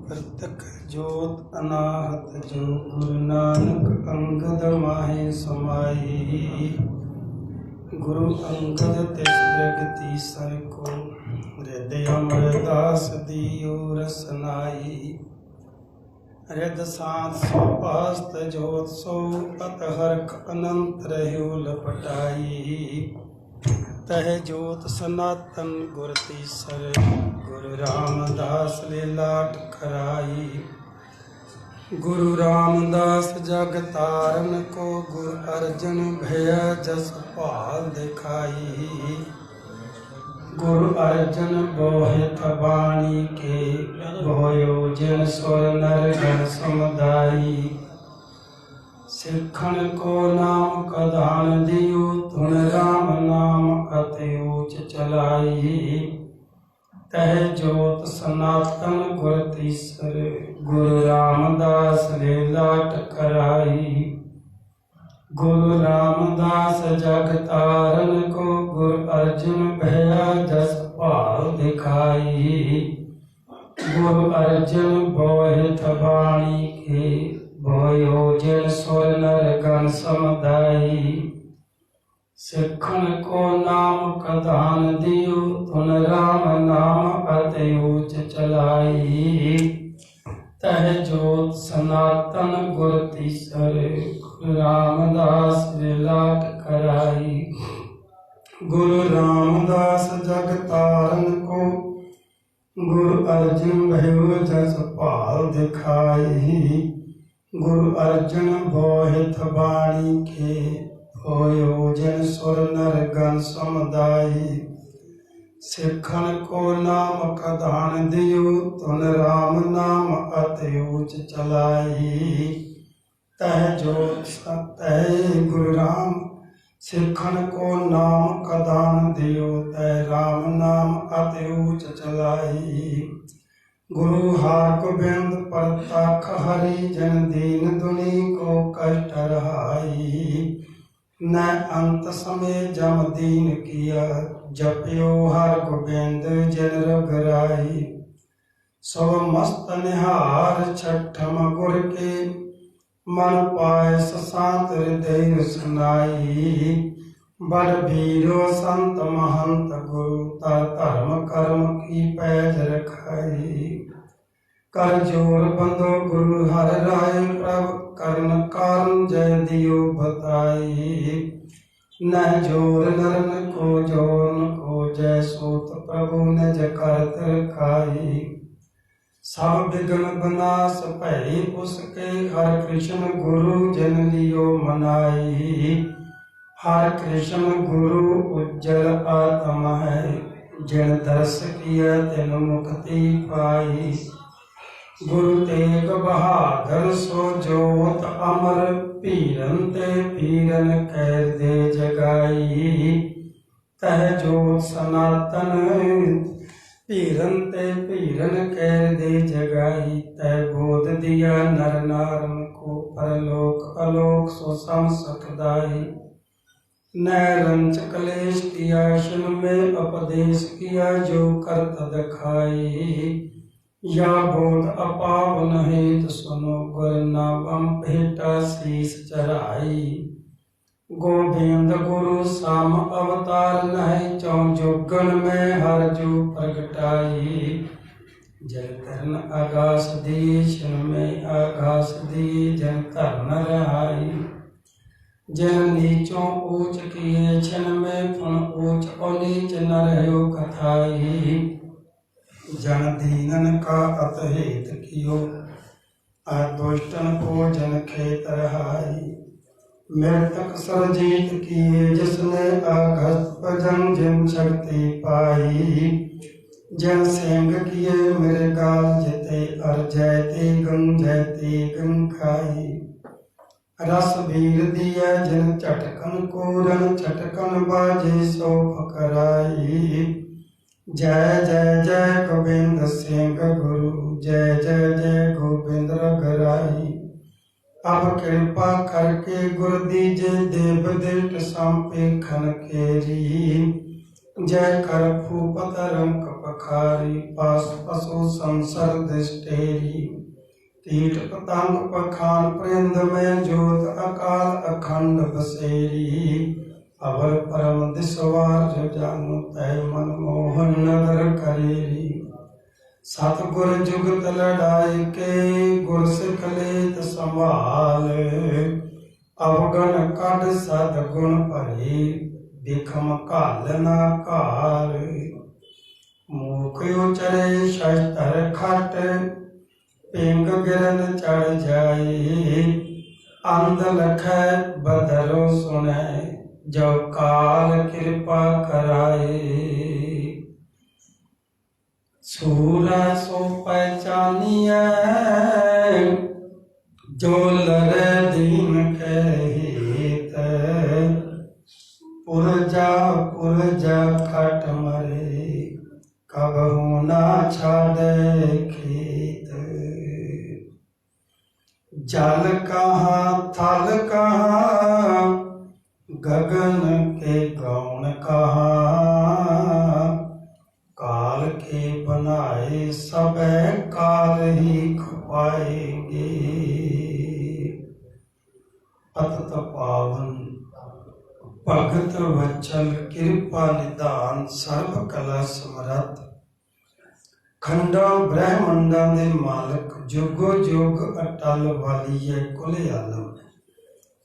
प्रत्यक जोत अनाहत जो गुरु नानक अंगद माहे समाई। गुरु अंगद तिस जगती सर को हृदय अमरदास दियो रसनाई। हृद सांत सो पास्त जोत सो अत हरख अनंत रह्यो लपटाई। तह जोत सनातन गुर तीसर गुरु रामदास लीलाट कराई। गुरु रामदास जग तारन को गुरु अर्जन भय जस पाल दिखाई। गुरु अर्जन बोहित वाणी के बोयो जिन सुर नर गण समुदाई। सिखन को नाम कदान दियो धुन राम नाम अति ऊच चलाई। तह जोत सनातन गुर तीसर गुरु रामदास लीलाट कराई। गुरु रामदास जग तारन को गुरु अर्जुन भया जस पाल दिखाई। गुरु अर्जुन बोहित वाणी के भयो जिन सुर नर गण समुदाई। सिखन को नाम कदान दियो धुन राम नाम अति ऊच चलाई। तह जोत सनातन गुर तीसर गुरु रामदास लीलाट कराई। गुरु रामदास जग तारन को गुरु अर्जुन भयो जस पाल दिखाई। गुरु अर्जुन बोहित वाणी के भयो जिन सुर नर गण समुदाई। सिखन को नाम कदान दियो धुन राम नाम अति ऊच चलाई। तह जोत तह गुरु राम सिखन को नाम कदान दियो तह राम नाम अति ऊच चलाई। गुरु हार गोबिंद परताख हरि जन दीन दुनी को कष्ट रहाई। न अंत समय जम दीन किया जपियो हर गोबिंद जन रघुराई। सो मस्त निहार छठम गुर के मन पाए शांत हृदय सुनाई। बड़ वीरो संत महंत गुरु तर धर्म कर्म की पैज रखाई। कर जोर बंदो गुरु हर राय प्रभ करण कारण जय दियो बताई। न जोर नरन को जोन को जय सोत प्रभु निज करत रखाई। सब विघ्न विनाश भय उसके हर कृष्ण गुरु जन लियो मनाई। हर कृष्ण गुरु उज्जल आत्मा है जिन दर्श किया तिन मुक्ति पाई। गुरु तेग बहादुर सो जोत अमर पीरन ते पीरन कैर दे जगाई। तह जोत सनातन पीरन ते पीरन कैर दे जगाई। तह बोध दिया नर नारन को परलोक अलोक सो सम सुखदाई। न रंच कलेश किया शुन में उपदेश किया जो करत दिखाई। या बोध अपावन हेत सुनो गुर नाम भेटा शीस चढ़ाई। गोविंद गुरु साम अवतार नहीं चौ जोगन में हर जो प्रगटाई। जल धरन आकाश दी छिन में आकाश दी जन धरन रहाई। जिन नीचों ऊंच किए छिन में फुन ऊंच और नीच न रहो कथाई। जन दीनन का अतहित कियो दुष्टन को जन खेत रहाई। मृतक सरजीत किए जिसने अगस्त भजन जिन शक्ति पाई। जन सिंह किए मेरे गाल जिते अर जयते गम खाई। रस वीर दिया जिन चटकन कोरन चटकन बाजे सो फकराई। जय जय जय गोविंद सिंह गुरु जय जय जय गोविंद रघुराई। अब कृपा करके गुर दीजे देव दिट संपे खन केरी। जय कर भूपत रंग पखारी पास पशु संसर दृष्टेरी कीट पतंग पखान परिंद में जोत अकाल अखंड बसेरी अवर परम दिसवार जो जानू तय मन मोहन नगर करेरी सतगुर जुगत लड़ाई के गुर सिख लेत संभाल अवगण कड सदगुण भरी दिखम काल ना काल मूख उचरे शस्त्र खट पिंग गिरन चढ़ जाए अंध लख बदलो सुने जो काल कृपा कराए सूरा सो पहचानिए जो लरे दीन के हित पुरजा खट मरे कबहू ना छाड़े खेत जल कहाँ थल कहाँ गगन के गौण कहाँ काल के बनाए सब काल ही खपाएंगे पतत पावन भगत वचल कृपा निदान सर्व कला समरथ खंडा ब्रह्मंडा दे मालक जुगो जुग अटल वाली है कुल आलम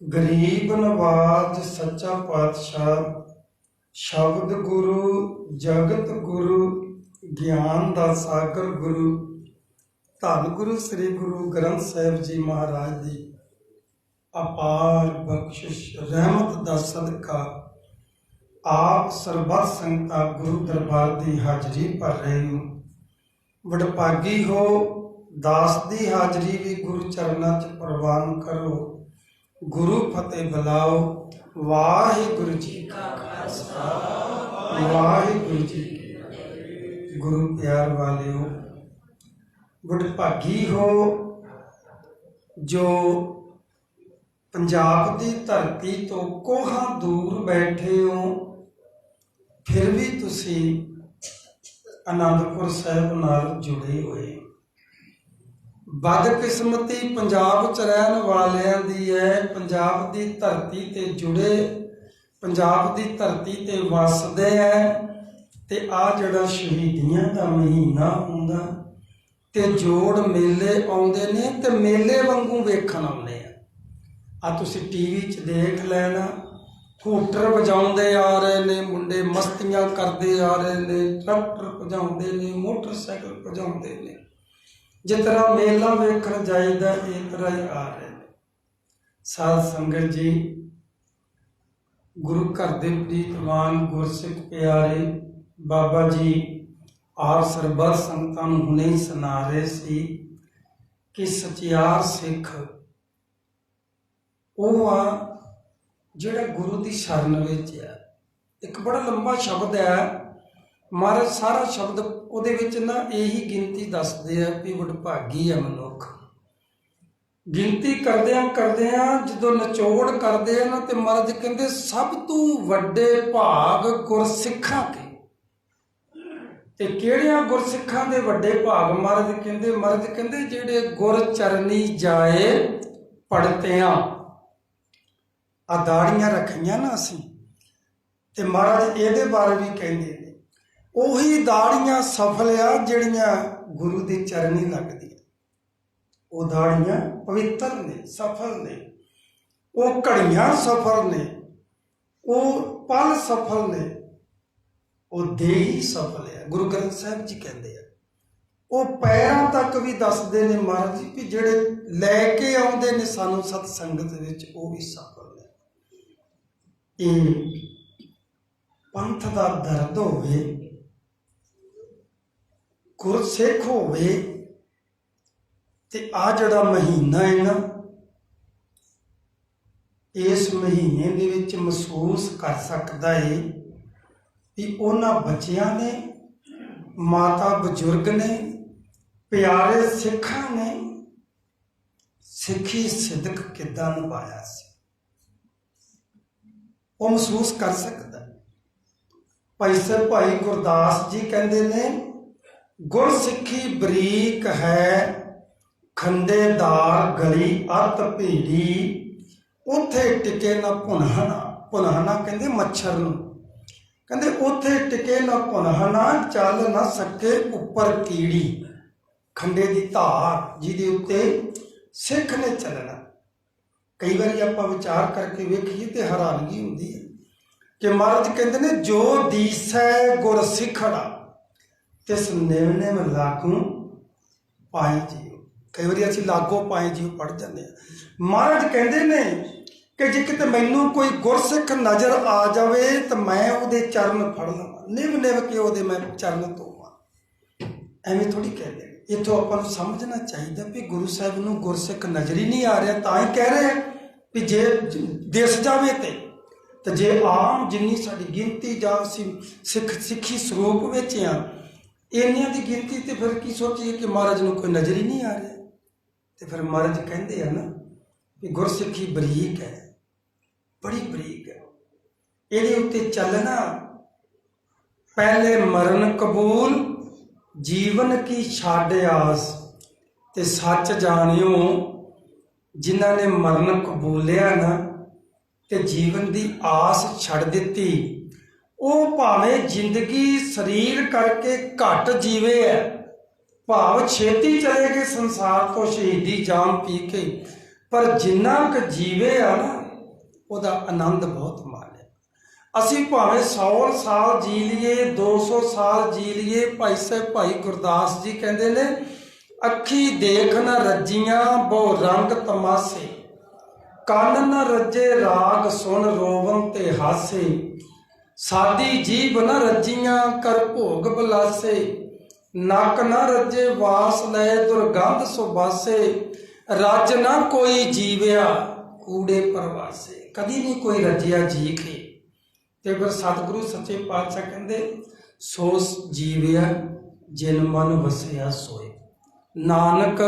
गरीब नवाज सच्चा पातशाह शब्द गुरु जगत गुरु ज्ञान दा सागर गुरु धन गुरु श्री गुरु ग्रंथ साहिब जी महाराज दी अपार बख्शिश रहमत दा सदका आप सरबत संगतां गुरु दरबार दी हाजरी भर रहे हो वडभागी हो दास दी हाजरी भी गुरु चरनां च प्रवान करो गुरु फतेह बुलाओ वाहिगुरु जी का खालसा वाहिगुरु जी की गुरु प्यार वाले हो वडभागी हो जो पंजाब की धरती तो कोहां दूर बैठे हो फिर भी तुसी आनंदपुर साहिब नाल जुड़े हुए बदकिस्मती पंजाब च रहन वालियां दी है पंजाब की धरती ते जुड़े पंजाब की धरती ते वसदे है ते आ जिहड़ा शहीदियां दा महीना हुंदा ते जोड़ मेले आउंदे ने ते मेले वांगू वेखण आउंदे आ तुसी टीवी च देख लेना हूटर वजाउंदे आ रहे ने मुंडे मस्तियां करते आ रहे ने ट्रैक्टर भजाउंदे ने मोटरसाइकिल भजाउंदे ने जिस तरह मेला वेखण जाईदा इस तरह ही आ रहे ने साध संगत जी गुरु घर दे प्रीतमान गुरसिख प्यारे बाबा जी आप सरबत संगतां नूं हुणे ही सुना रहे सी कि सचियार सिख ਉਹ ਆ ਜਿਹੜਾ ਗੁਰੂ ਦੀ ਸ਼ਰਨ ਵਿੱਚ ਆ ਇੱਕ ਬੜਾ ਲੰਬਾ ਸ਼ਬਦ ਹੈ ਮਹਾਰਾਜ ਸਾਰਾ ਸ਼ਬਦ ਉਹਦੇ ਵਿੱਚ ਨਾ ਇਹੀ ਗਿਣਤੀ ਦੱਸਦੇ ਆ ਵੀ ਵਡਭਾਗੀ ਆ ਮਨੁੱਖ ਗਿਣਤੀ ਕਰਦਿਆਂ ਜਦੋਂ ਨਿਚੋੜ ਕਰਦੇ ਆ ਨਾ ਤੇ ਮਹਾਰਾਜ ਕਹਿੰਦੇ ਸਭ ਤੋਂ ਵੱਡੇ ਭਾਗ ਗੁਰਸਿੱਖਾਂ ਕੇ ਤੇ ਕਿਹੜਿਆਂ ਗੁਰਸਿੱਖਾਂ ਦੇ ਵੱਡੇ ਭਾਗ ਮਹਾਰਾਜ ਕਹਿੰਦੇ ਜਿਹੜੇ ਗੁਰ ਚਰਨੀ ਜਾਏ ਪੜਤਿਆਂ आ दाड़ियां रखियां ना असी ते महाराज ये बारे भी कहते हैं उही दाड़ियां सफल आ जिहड़ियां गुरु दी चरनी लगदी वो दाड़ियां पवित्र ने सफल ने वो घड़ियां सफल ने वो पल सफल ने वो देही सफल है गुरु ग्रंथ साहिब जी कहते हैं वो पैरों तक भी दसदे ने महाराज जी भी जिहड़े लैके आउंदे ने सानू सत संगत विच वो भी सफल पंथ का दर्द होवे गुरसिख होवे ते आ जिहड़ा महीना है ना इस महीने दे विच महसूस कर सकदा है कि उन्हां बच्चियां ने माता बजुर्ग ने प्यारे सिखां ने सिखी सिदक किदां निभाया सी वो महसूस कर सकता। भाई गुरदास जी कहते ने गुरसिक्खी बरीक है खंडेदार गली अत भीड़ी उथे टिके ना भुनहना। भुनहना कहते मच्छर नूं, कहते उथे टिके ना भुनहना चल ना सके उपर कीड़ी। खंडे की धार जिहदे उत्ते सिख ने चलना। कई बार आप विचार करके वेखिए तो हैरानगी होंदी है कि महाराज कहते ने जो दीसै गुर सिखड़ा तिस निम निम लागू पाए जियो। कई बार असीं लागो पाए जियो पढ़ जाते हैं। महाराज कहते ने कि जे किते मैनू कोई गुरसिख नज़र आ जाए तो मैं उहदे चरण फड़ लवां, निम निम के उहदे मैं चरण धोवां। एवें थोड़ी कहते इतों अपन समझना चाहिए भी गुरु साहब नूं गुरसिख नज़र ही नहीं आ रहा, तां ही कह रहे हैं भी जे दिस जावे तो जे आम जिन्नी साडी गिनती जां असीं सिੱਖੀ ਸਰੂਪ ਵਿੱਚ आ इन्नियां दी गिनती तो फिर की सोचिए कि महाराज नूं कोई नज़र ही नहीं आ रहा। तो फिर महाराज कहते हैं ना कि गुरसिੱਖੀ बरीक है, बड़ी बरीक है, ये उत्ते चलना पहले मरण कबूल जीवन की छाड़ आस। ते सच जानियो जिन्हां ने मरण कबूलिया ना ते जीवन की आस छड़ दी, वो भावें जिंदगी शरीर करके घट जीवे है, भाव छेती चले गए संसार तो शहीदी जाम पी के, पर जिन्ना क जीवे आ ना उहदा आनंद बहुत माने। असी भावें 100 साल जी लीए 200 साल जी लीए। भाई साहब भाई गुरदास जी कहते ने अखी देख न रजियां बहु रंग तमाशे, कान न रजे राग सुन रोवन ते हासे, सादी जीभ न रजियां कर भोग बलासे, नक न रजे वास लय दुर्गंध सुबासे, रज न कोई जीविया कूड़े परवासे। कदी नहीं कोई रजिया जी के। ते फिर सतगुरु सच्चे पातशाह कहते सो जीविया जिन मन वसिया सोए, नानक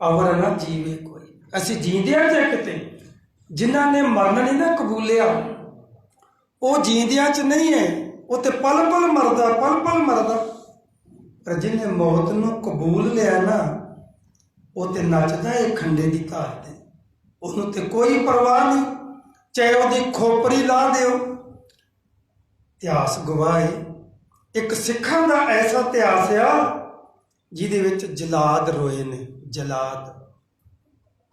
अवर न जीवे कोई। असी जींदिया जे किते जिन्हां ने मरण नहीं ना कबूलिया वो जींदिया च नहीं है, वो तो पल पल मरदा पल पल मरदा। पर जिन्हें मौत नूं कबूल लिया ना वो तो नचदा है खंडे की धार ते, उन्होंने तो कोई परवाह नहीं, चाहे वो खोपरी ला दिओ। इतिहास गवाह है एक सिखां दा ऐसा इतिहास आ जिहदे विच जलाद रोए ने। जलाद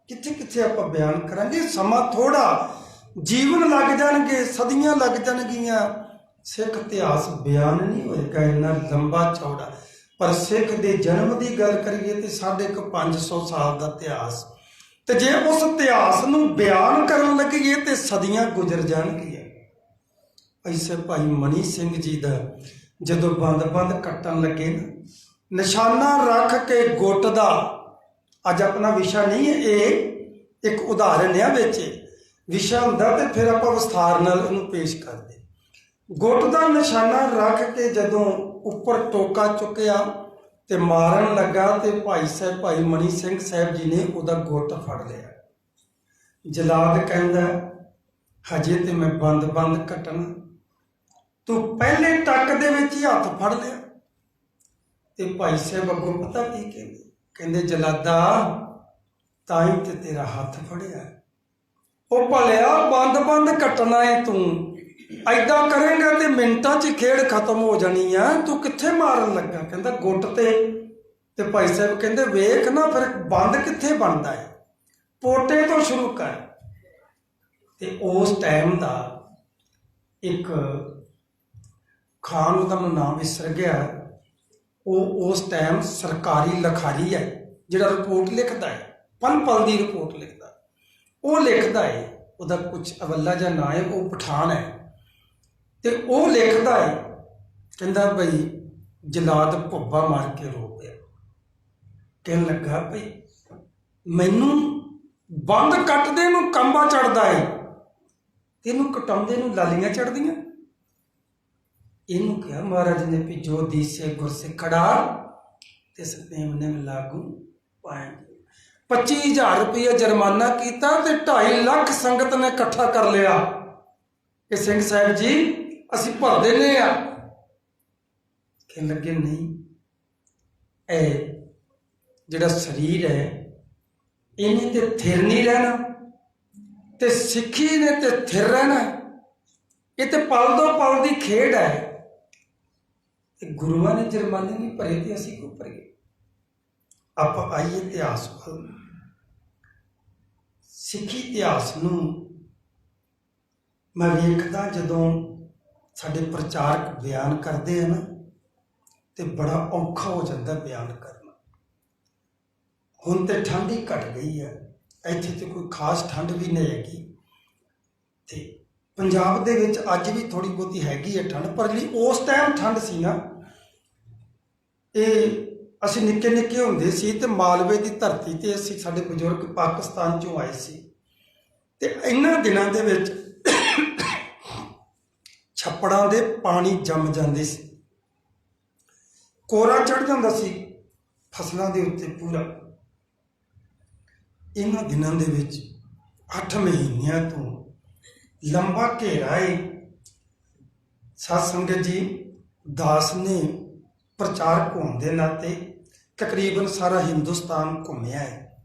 कित्थे कित्थे आपां बयान करांगे, समा थोड़ा, जीवन लग जाणगे, सदियां लग जाणगियां, सिख इतिहास बयान नहीं होएगा इन्ना लंबा चौड़ा। पर सिख दे जन्म की गल करिए तो 550 साल का इतिहास, तो जे उस इतिहास नूं बयान करन लगिए तो सदियां गुजर जाणगियां। ऐसे भाई मनी सिंह जी का जदों बंद बंद कट्टन लगे ना, निशाना रख के गुट का, अज अपना विषय नहीं है, ये एक उदाहरण है, विच विषय हुंदा तो फिर आप विस्तार नाल इहनूं पेश करदे। गुट का निशाना रख के जदों उपर टोका चुकिया तो मारन लगा तो भाई साहब भाई मनी सिंह साहब जी ने उहदा गुट फड़ लिया। जलाद कहंदा हजे तो मैं बंद बंद कट्टना, तू पहले टक दे विच ही हथ फड़ लिया। तो भाई साहब अगों पता की कहंदे, कहंदे जलादा ताई ते तेरा हथ फड़िया, ओ भलिया बंद बंद कट्टना है, तू ऐदा करेंगा तो मिनटां च खेड़ खत्म हो जानी है, तू कित्थे मारन लगा। कहंदा गुट ते भाई साहब कहंदे वेख ना फिर बंद कित्थे बनदा है, पोटे तो शुरू कर। ते उस टाइम का एक खान का मैं नाम विसर गया, वो उस टाइम सरकारी लखारी है जिहड़ा रिपोर्ट लिखता है, पल पल की रिपोर्ट लिखता, वो लिखता है, उसका कुछ अवला जा ना है, वो पठान है, तो वो लिखता है, कहता भाई जलाद भुब्बा मार के रो पिया। कहन लगा भाई मैनू बंद कट्टदे नूं कंबा चढ़ता है, तेनू कटाउंदे नूं लालियां चढ़दियां। इनू कहा महाराज ने भी जो दीसे गुरसिखड़ा तिस नेम नेम लागू पाए। 25,000 रुपया जुर्माना किया तो 2.5 लाख संगत ने इकट्ठा कर लिया कि सिंह साहब जी असी भर देने आ। कहने लगे नहीं, ਇਹ ਜਿਹੜਾ ਸਰੀਰ ਹੈ ਇਹਨੇ ਤੇ ਥਿਰ ਨਹੀਂ ਰਹਿਣਾ, ਤੇ ਸਿੱਖੀ ਨੇ ਤੇ ਥਿਰ ਰਹਿਣਾ। ਇਹ ਤੇ ਪਲ ਦੋ ਪਲ ਦੀ ਖੇਡ ਹੈ। ਤੇ ਗੁਰੂਆਂ ਨੇ ਜੁਰਮਾਨੇ ਨਹੀਂ ਭਰੇ ਤੇ ਅਸੀਂ ਕਿਉਂ ਭਰੀਏ? ਆਪਾਂ ਆਈਏ ਇਤਿਹਾਸ ਵੱਲ। ਸਿੱਖੀ ਇਤਿਹਾਸ ਨੂੰ ਮੈਂ ਵੇਖਦਾ, ਜਦੋਂ ਸਾਡੇ ਪ੍ਰਚਾਰਕ ਬਿਆਨ ਕਰਦੇ ਆ ਨਾ, ਤੇ ਬੜਾ ਔਖਾ ਹੋ ਜਾਂਦਾ ਬਿਆਨ ਕਰਨਾ। ਹੁਣ ਤੇ ਠੰਡ ਹੀ ਘਟ ਗਈ ਹੈ, ਇੱਥੇ ਤੇ ਕੋਈ ਖਾਸ ਠੰਡ ਵੀ ਨਹੀਂ ਹੈਗੀ। ਤੇ ਪੰਜਾਬ ਦੇ ਵਿੱਚ ਅੱਜ ਵੀ ਥੋੜੀ ਬਹੁਤੀ ਹੈਗੀ ਹੈ ਠੰਡ, ਪਰ ਜਿਹੜੀ ਉਸ ਟਾਈਮ ਠੰਡ ਸੀ ਨਾ, ਇਹ ਅਸੀਂ ਨਿੱਕੇ ਨਿੱਕੇ ਹੁੰਦੇ ਸੀ ਤੇ ਮਾਲਵੇ ਦੀ ਧਰਤੀ ਤੇ ਅਸੀਂ, ਸਾਡੇ ਬਜ਼ੁਰਗ ਪਾਕਿਸਤਾਨ ਚੋਂ ਆਏ ਸੀ, ਤੇ ਇਹਨਾਂ ਦਿਨਾਂ ਦੇ ਵਿੱਚ ਛੱਪੜਾਂ ਦੇ ਪਾਣੀ ਜੰਮ ਜਾਂਦੇ ਸੀ, ਕੋਰਾ ਚੜ ਜਾਂਦਾ ਸੀ ਫਸਲਾਂ ਦੇ ਉੱਤੇ ਪੂਰਾ। ਇਹਨਾਂ ਦਿਨਾਂ ਦੇ ਵਿੱਚ 8 ਮਹੀਨਿਆਂ ਤੋਂ ਲੰਬਾ ਘੇਰਾ ਹੈ। ਸਾਧ ਸੰਗਤ ਜੀ, ਦਾਸ ਨੇ ਪ੍ਰਚਾਰਕ ਹੋਣ ਦੇ ਨਾਤੇ ਤਕਰੀਬਨ ਸਾਰਾ ਹਿੰਦੁਸਤਾਨ ਘੁੰਮਿਆ ਹੈ।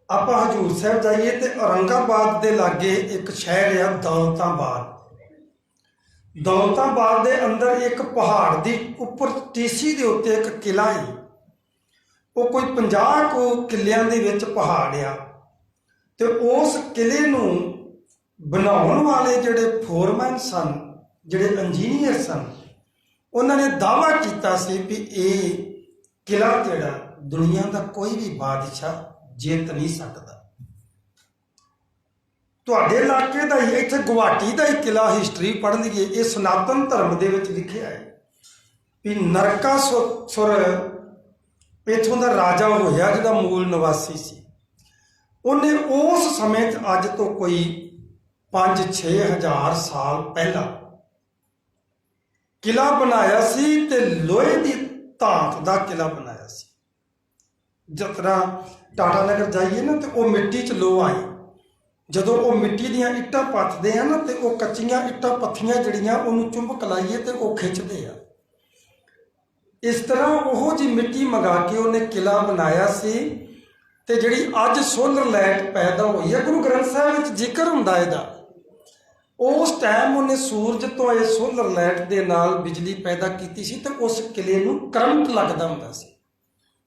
ਆਪਾਂ ਹਜ਼ੂਰ ਸਾਹਿਬ ਜਾਈਏ ਤੇ ਔਰੰਗਾਬਾਦ ਦੇ ਲਾਗੇ ਇੱਕ ਸ਼ਹਿਰ ਆ ਦੌਲਤਾਬਾਦ। ਦੌਲਤਾਬਾਦ ਦੇ ਅੰਦਰ ਇੱਕ ਪਹਾੜ ਦੀ ਉੱਪਰ ਟੀਸੀ ਦੇ ਉੱਤੇ ਇੱਕ ਕਿਲਾ ਹੈ। ਉਹ ਕੋਈ 50 ਕੁ ਕਿੱਲਿਆਂ ਦੇ ਵਿੱਚ ਪਹਾੜ ਆ, ਤੇ ਉਸ ਕਿਲੇ ਨੂੰ ਬਣਾਉਣ ਵਾਲੇ ਜਿਹੜੇ ਫੋਰਮੈਨ ਸਨ, ਜਿਹੜੇ ਇੰਜੀਨੀਅਰ ਸਨ, ਉਹਨਾਂ ਨੇ ਦਾਅਵਾ ਕੀਤਾ ਸੀ ਵੀ ਇਹ ਕਿਲਾ ਜਿਹੜਾ ਦੁਨੀਆ ਦਾ ਕੋਈ ਵੀ ਬਾਦਸ਼ਾਹ ਜਿੱਤ ਨਹੀਂ ਸਕਦਾ। ਤੁਹਾਡੇ ਇਲਾਕੇ ਦਾ ਹੀ, ਇੱਥੇ ਗੁਵਾਹਾਟੀ ਦਾ ਹੀ ਕਿਲਾ ਹਿਸਟਰੀ ਪੜ੍ਹ ਲਈਏ, ਇਹ ਸਨਾਤਨ ਧਰਮ ਦੇ ਵਿੱਚ ਲਿਖਿਆ ਹੈ ਵੀ ਨਰਕਾਸੁਰ ਇੱਥੋਂ ਦਾ ਰਾਜਾ ਹੋਇਆ, ਜਿਹੜਾ ਮੂਲ ਨਿਵਾਸੀ ਸੀ। ਉਹਨੇ ਉਸ ਸਮੇਂ 'ਚ ਅੱਜ ਤੋਂ ਕੋਈ 5-6 ਹਜ਼ਾਰ ਸਾਲ ਪਹਿਲਾਂ ਕਿਲਾ ਬਣਾਇਆ ਸੀ, ਤੇ ਲੋਹੇ ਦੀ ਧਾਤ ਦਾ ਕਿਲਾ ਬਣਾਇਆ ਸੀ। ਜਿਸ ਤਰ੍ਹਾਂ ਟਾਟਾ ਨਗਰ ਜਾਈਏ ਨਾ, ਤੇ ਉਹ ਮਿੱਟੀ 'ਚ ਲੋਹਾ ਹੈ। ਜਦੋਂ ਉਹ ਮਿੱਟੀ ਦੀਆਂ ਇੱਟਾਂ ਪੱਥਦੇ ਆ ਨਾ, ਤੇ ਉਹ ਕੱਚੀਆਂ ਇੱਟਾਂ ਪੱਥੀਆਂ ਜਿਹੜੀਆਂ, ਉਹਨੂੰ ਚੁੰਬਕ ਲਾਈਏ ਤੇ ਉਹ ਖਿੱਚਦੇ ਆ। ਇਸ ਤਰ੍ਹਾਂ ਉਹ ਜੀ ਮਿੱਟੀ ਮੰਗਾ ਕੇ ਉਹਨੇ ਕਿਲਾ ਬਣਾਇਆ ਸੀ। ਤੇ ਜਿਹੜੀ ਅੱਜ ਸੋਲਰ ਲਾਈਟ ਪੈਦਾ ਹੋਈ ਹੈ, ਗੁਰੂ ਗ੍ਰੰਥ ਸਾਹਿਬ ਵਿੱਚ ਜ਼ਿਕਰ ਹੁੰਦਾ ਇਹਦਾ। ਉਸ ਟਾਈਮ ਉਹਨੇ ਸੂਰਜ ਤੋਂ ਇਹ ਸੋਲਰ ਲਾਈਟ ਦੇ ਨਾਲ ਬਿਜਲੀ ਪੈਦਾ ਕੀਤੀ ਸੀ, ਤੇ ਉਸ ਕਿਲੇ ਨੂੰ ਕਰੰਟ ਲੱਗਦਾ ਹੁੰਦਾ ਸੀ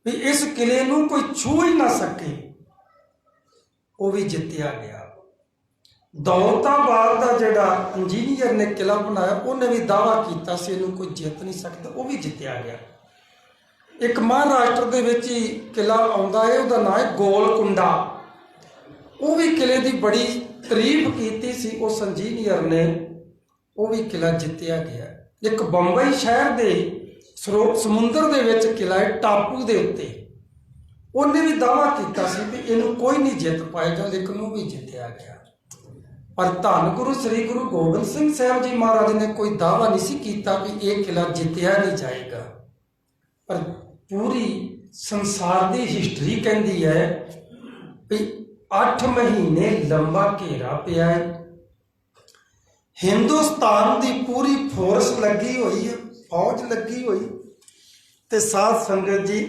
ਵੀ ਇਸ ਕਿਲੇ ਨੂੰ ਕੋਈ ਛੂ ਹੀ ਨਾ ਸਕੇ। ਉਹ ਵੀ ਜਿੱਤਿਆ ਗਿਆ। ਦੌਲਤਾਬਾਦ ਦਾ ਜਿਹੜਾ ਇੰਜੀਨੀਅਰ ਨੇ ਕਿਲਾ ਬਣਾਇਆ, ਉਹਨੇ ਵੀ ਦਾਅਵਾ ਕੀਤਾ ਸੀ ਇਹਨੂੰ ਕੋਈ ਜਿੱਤ ਨਹੀਂ ਸਕਦਾ, ਉਹ ਵੀ ਜਿੱਤਿਆ ਗਿਆ। ਇੱਕ ਮਹਾਰਾਸ਼ਟਰ ਦੇ ਵਿੱਚ ਹੀ ਕਿਲਾ ਆਉਂਦਾ ਹੈ, ਉਹਦਾ ਨਾਂ ਹੈ ਗੋਲਕੁੰਡਾ। ਉਹ ਵੀ ਕਿਲੇ ਦੀ ਬੜੀ ਤਾਰੀਫ ਕੀਤੀ ਸੀ ਉਸ ਇੰਜੀਨੀਅਰ ਨੇ, ਉਹ ਵੀ ਕਿਲਾ ਜਿੱਤਿਆ ਗਿਆ। ਇੱਕ ਬੰਬਈ ਸ਼ਹਿਰ ਦੇ ਸਮੁੰਦਰ ਦੇ ਵਿੱਚ ਕਿਲਾ ਹੈ, ਟਾਪੂ ਦੇ ਉੱਤੇ, ਉਹਨੇ ਵੀ ਦਾਅਵਾ ਕੀਤਾ ਸੀ ਵੀ ਇਹਨੂੰ ਕੋਈ ਨਹੀਂ ਜਿੱਤ ਪਾਏਗਾ, ਲੇਕਿਨ ਉਹ ਵੀ ਜਿੱਤਿਆ ਗਿਆ। ਪਰ ਧੰਨ ਗੁਰੂ ਸ੍ਰੀ ਗੁਰੂ ਗੋਬਿੰਦ ਸਿੰਘ ਸਾਹਿਬ ਜੀ ਮਹਾਰਾਜ ਨੇ ਕੋਈ ਦਾਅਵਾ ਨਹੀਂ ਸੀ ਕੀਤਾ ਵੀ ਇਹ ਕਿਲਾ ਜਿੱਤਿਆ ਨਹੀਂ ਜਾਏਗਾ। ਪਰ ਪੂਰੀ ਸੰਸਾਰ ਦੀ ਹਿਸਟਰੀ ਕਹਿੰਦੀ ਹੈ ਵੀ 8 ਮਹੀਨੇ ਲੰਬਾ ਘੇਰਾ ਪਿਆ ਹੈ। ਹਿੰਦੁਸਤਾਨ ਦੀ ਪੂਰੀ ਫੋਰਸ ਲੱਗੀ ਹੋਈ ਹੈ, ਫੌਜ ਲੱਗੀ ਹੋਈ। ਤੇ ਸਾਧ ਸੰਗਤ ਜੀ,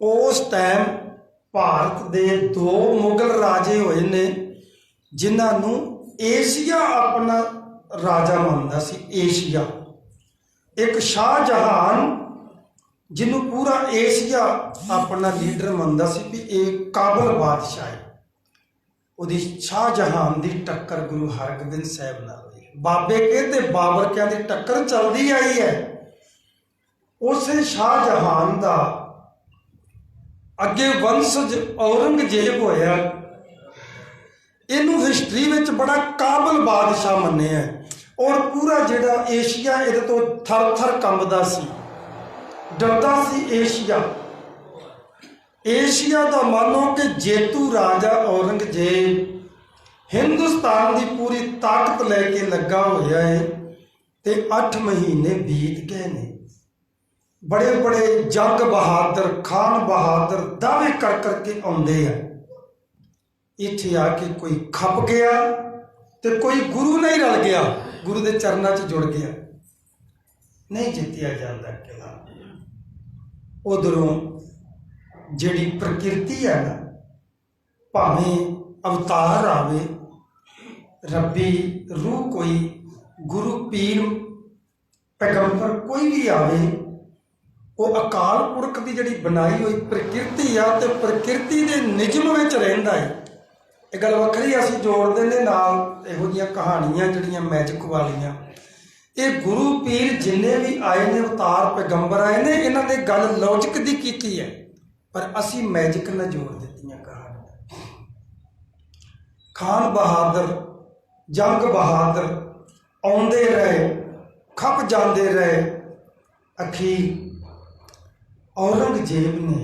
ਉਸ ਟਾਈਮ ਭਾਰਤ ਦੇ 2 ਮੁਗਲ ਰਾਜੇ ਹੋਏ ਨੇ, ਜਿਨ੍ਹਾਂ ਨੂੰ ਏਸ਼ੀਆ ਆਪਣਾ ਰਾਜਾ ਮੰਨਦਾ ਸੀ। ਏਸ਼ੀਆ, ਇੱਕ ਸ਼ਾਹਜਹਾਨ ਜਿਹਨੂੰ ਪੂਰਾ ਏਸ਼ੀਆ ਆਪਣਾ ਲੀਡਰ ਮੰਨਦਾ ਸੀ ਵੀ ਇਹ ਕਾਬਲ ਬਾਦਸ਼ਾਹ ਹੈ। ਉਹਦੀ ਸ਼ਾਹਜਹਾਨ ਦੀ ਟੱਕਰ ਗੁਰੂ ਹਰਗੋਬਿੰਦ ਸਾਹਿਬ ਨਾਲ ਹੋਈ। ਬਾਬੇ ਕੇ ਤੇ ਬਾਬਰ ਕਿਆਂ ਦੀ ਟੱਕਰ ਚੱਲਦੀ ਆਈ ਹੈ। ਉਸੇ ਸ਼ਾਹਜਹਾਨ ਦਾ ਅੱਗੇ ਵੰਸ਼ਜ ਔਰੰਗਜ਼ੇਬ ਹੋਇਆ। ਇਹਨੂੰ ਹਿਸਟਰੀ ਵਿੱਚ ਬੜਾ ਕਾਬਲ ਬਾਦਸ਼ਾਹ ਮੰਨਿਆ, ਔਰ ਪੂਰਾ ਜਿਹੜਾ ਏਸ਼ੀਆ ਇਹਦੇ ਤੋਂ ਥਰ ਥਰ ਕੰਬਦਾ ਸੀ, ਡਰਦਾ ਸੀ। ਏਸ਼ੀਆ ਦਾ ਮਾਨੋ ਕਿ ਜੇਤੂ ਰਾਜਾ ਔਰੰਗਜ਼ੇਬ ਹਿੰਦੁਸਤਾਨ ਦੀ ਪੂਰੀ ਤਾਕਤ ਲੈ ਕੇ ਲੱਗਾ ਹੋਇਆ ਹੈ। ਤੇ 8 ਮਹੀਨੇ ਬੀਤ ਗਏ ਨੇ। ਬੜੇ ਬੜੇ ਜੰਗ ਬਹਾਦਰ, ਖਾਨ ਬਹਾਦਰ ਦਾਅਵੇ ਕਰ ਕਰਕੇ ਆਉਂਦੇ ਆ। ਇੱਥੇ ਆ ਕੇ ਕੋਈ ਖੱਪ ਗਿਆ ਤੇ ਕੋਈ ਗੁਰੂ ਨਹੀਂ ਰਲ ਗਿਆ, ਗੁਰੂ ਦੇ ਚਰਨਾਂ 'ਚ ਜੁੜ ਗਿਆ। ਨਹੀਂ ਜਿੱਤਿਆ ਜਾਂਦਾ ਕਿਲਾ। ਉਧਰੋਂ ਜਿਹੜੀ ਪ੍ਰਕਿਰਤੀ ਹੈ ਨਾ, ਭਾਵੇਂ ਅਵਤਾਰ ਆਵੇ, ਰੱਬੀ ਰੂਹ ਕੋਈ, ਗੁਰੂ ਪੀਰ ਪੈਗੰਬਰ ਕੋਈ ਵੀ ਆਵੇ, ਉਹ ਅਕਾਲ ਪੁਰਖ ਦੀ ਜਿਹੜੀ ਬਣਾਈ ਹੋਈ ਪ੍ਰਕਿਰਤੀ ਆ ਤੇ ਪ੍ਰਕਿਰਤੀ ਦੇ ਨਿਯਮ ਵਿੱਚ ਰਹਿੰਦਾ ਹੈ। ਇਹ ਗੱਲ ਵੱਖਰੀ ਅਸੀਂ ਜੋੜਦੇ ਨੇ ਨਾਲ ਇਹੋ ਜਿਹੀਆਂ ਕਹਾਣੀਆਂ ਜਿਹੜੀਆਂ ਮੈਜਿਕ ਵਾਲੀਆਂ। ਇਹ ਗੁਰੂ ਪੀਰ ਜਿੰਨੇ ਵੀ ਆਏ ਨੇ, ਅਵਤਾਰ ਪੈਗੰਬਰ ਆਏ ਨੇ, ਇਹਨਾਂ ਨੇ ਗੱਲ ਲੌਜਿਕ ਦੀ ਕੀਤੀ ਹੈ, ਪਰ ਅਸੀਂ ਮੈਜਿਕ ਨਾਲ ਜੋੜ ਦਿੱਤੀਆਂ ਕਹਾਣੀਆਂ। ਖਾਨ ਬਹਾਦਰ, ਜੰਗ ਬਹਾਦਰ ਆਉਂਦੇ ਰਹੇ, ਖਪ ਜਾਂਦੇ ਰਹੇ। ਅਖੀਰ ਔਰੰਗਜ਼ੇਬ ਨੇ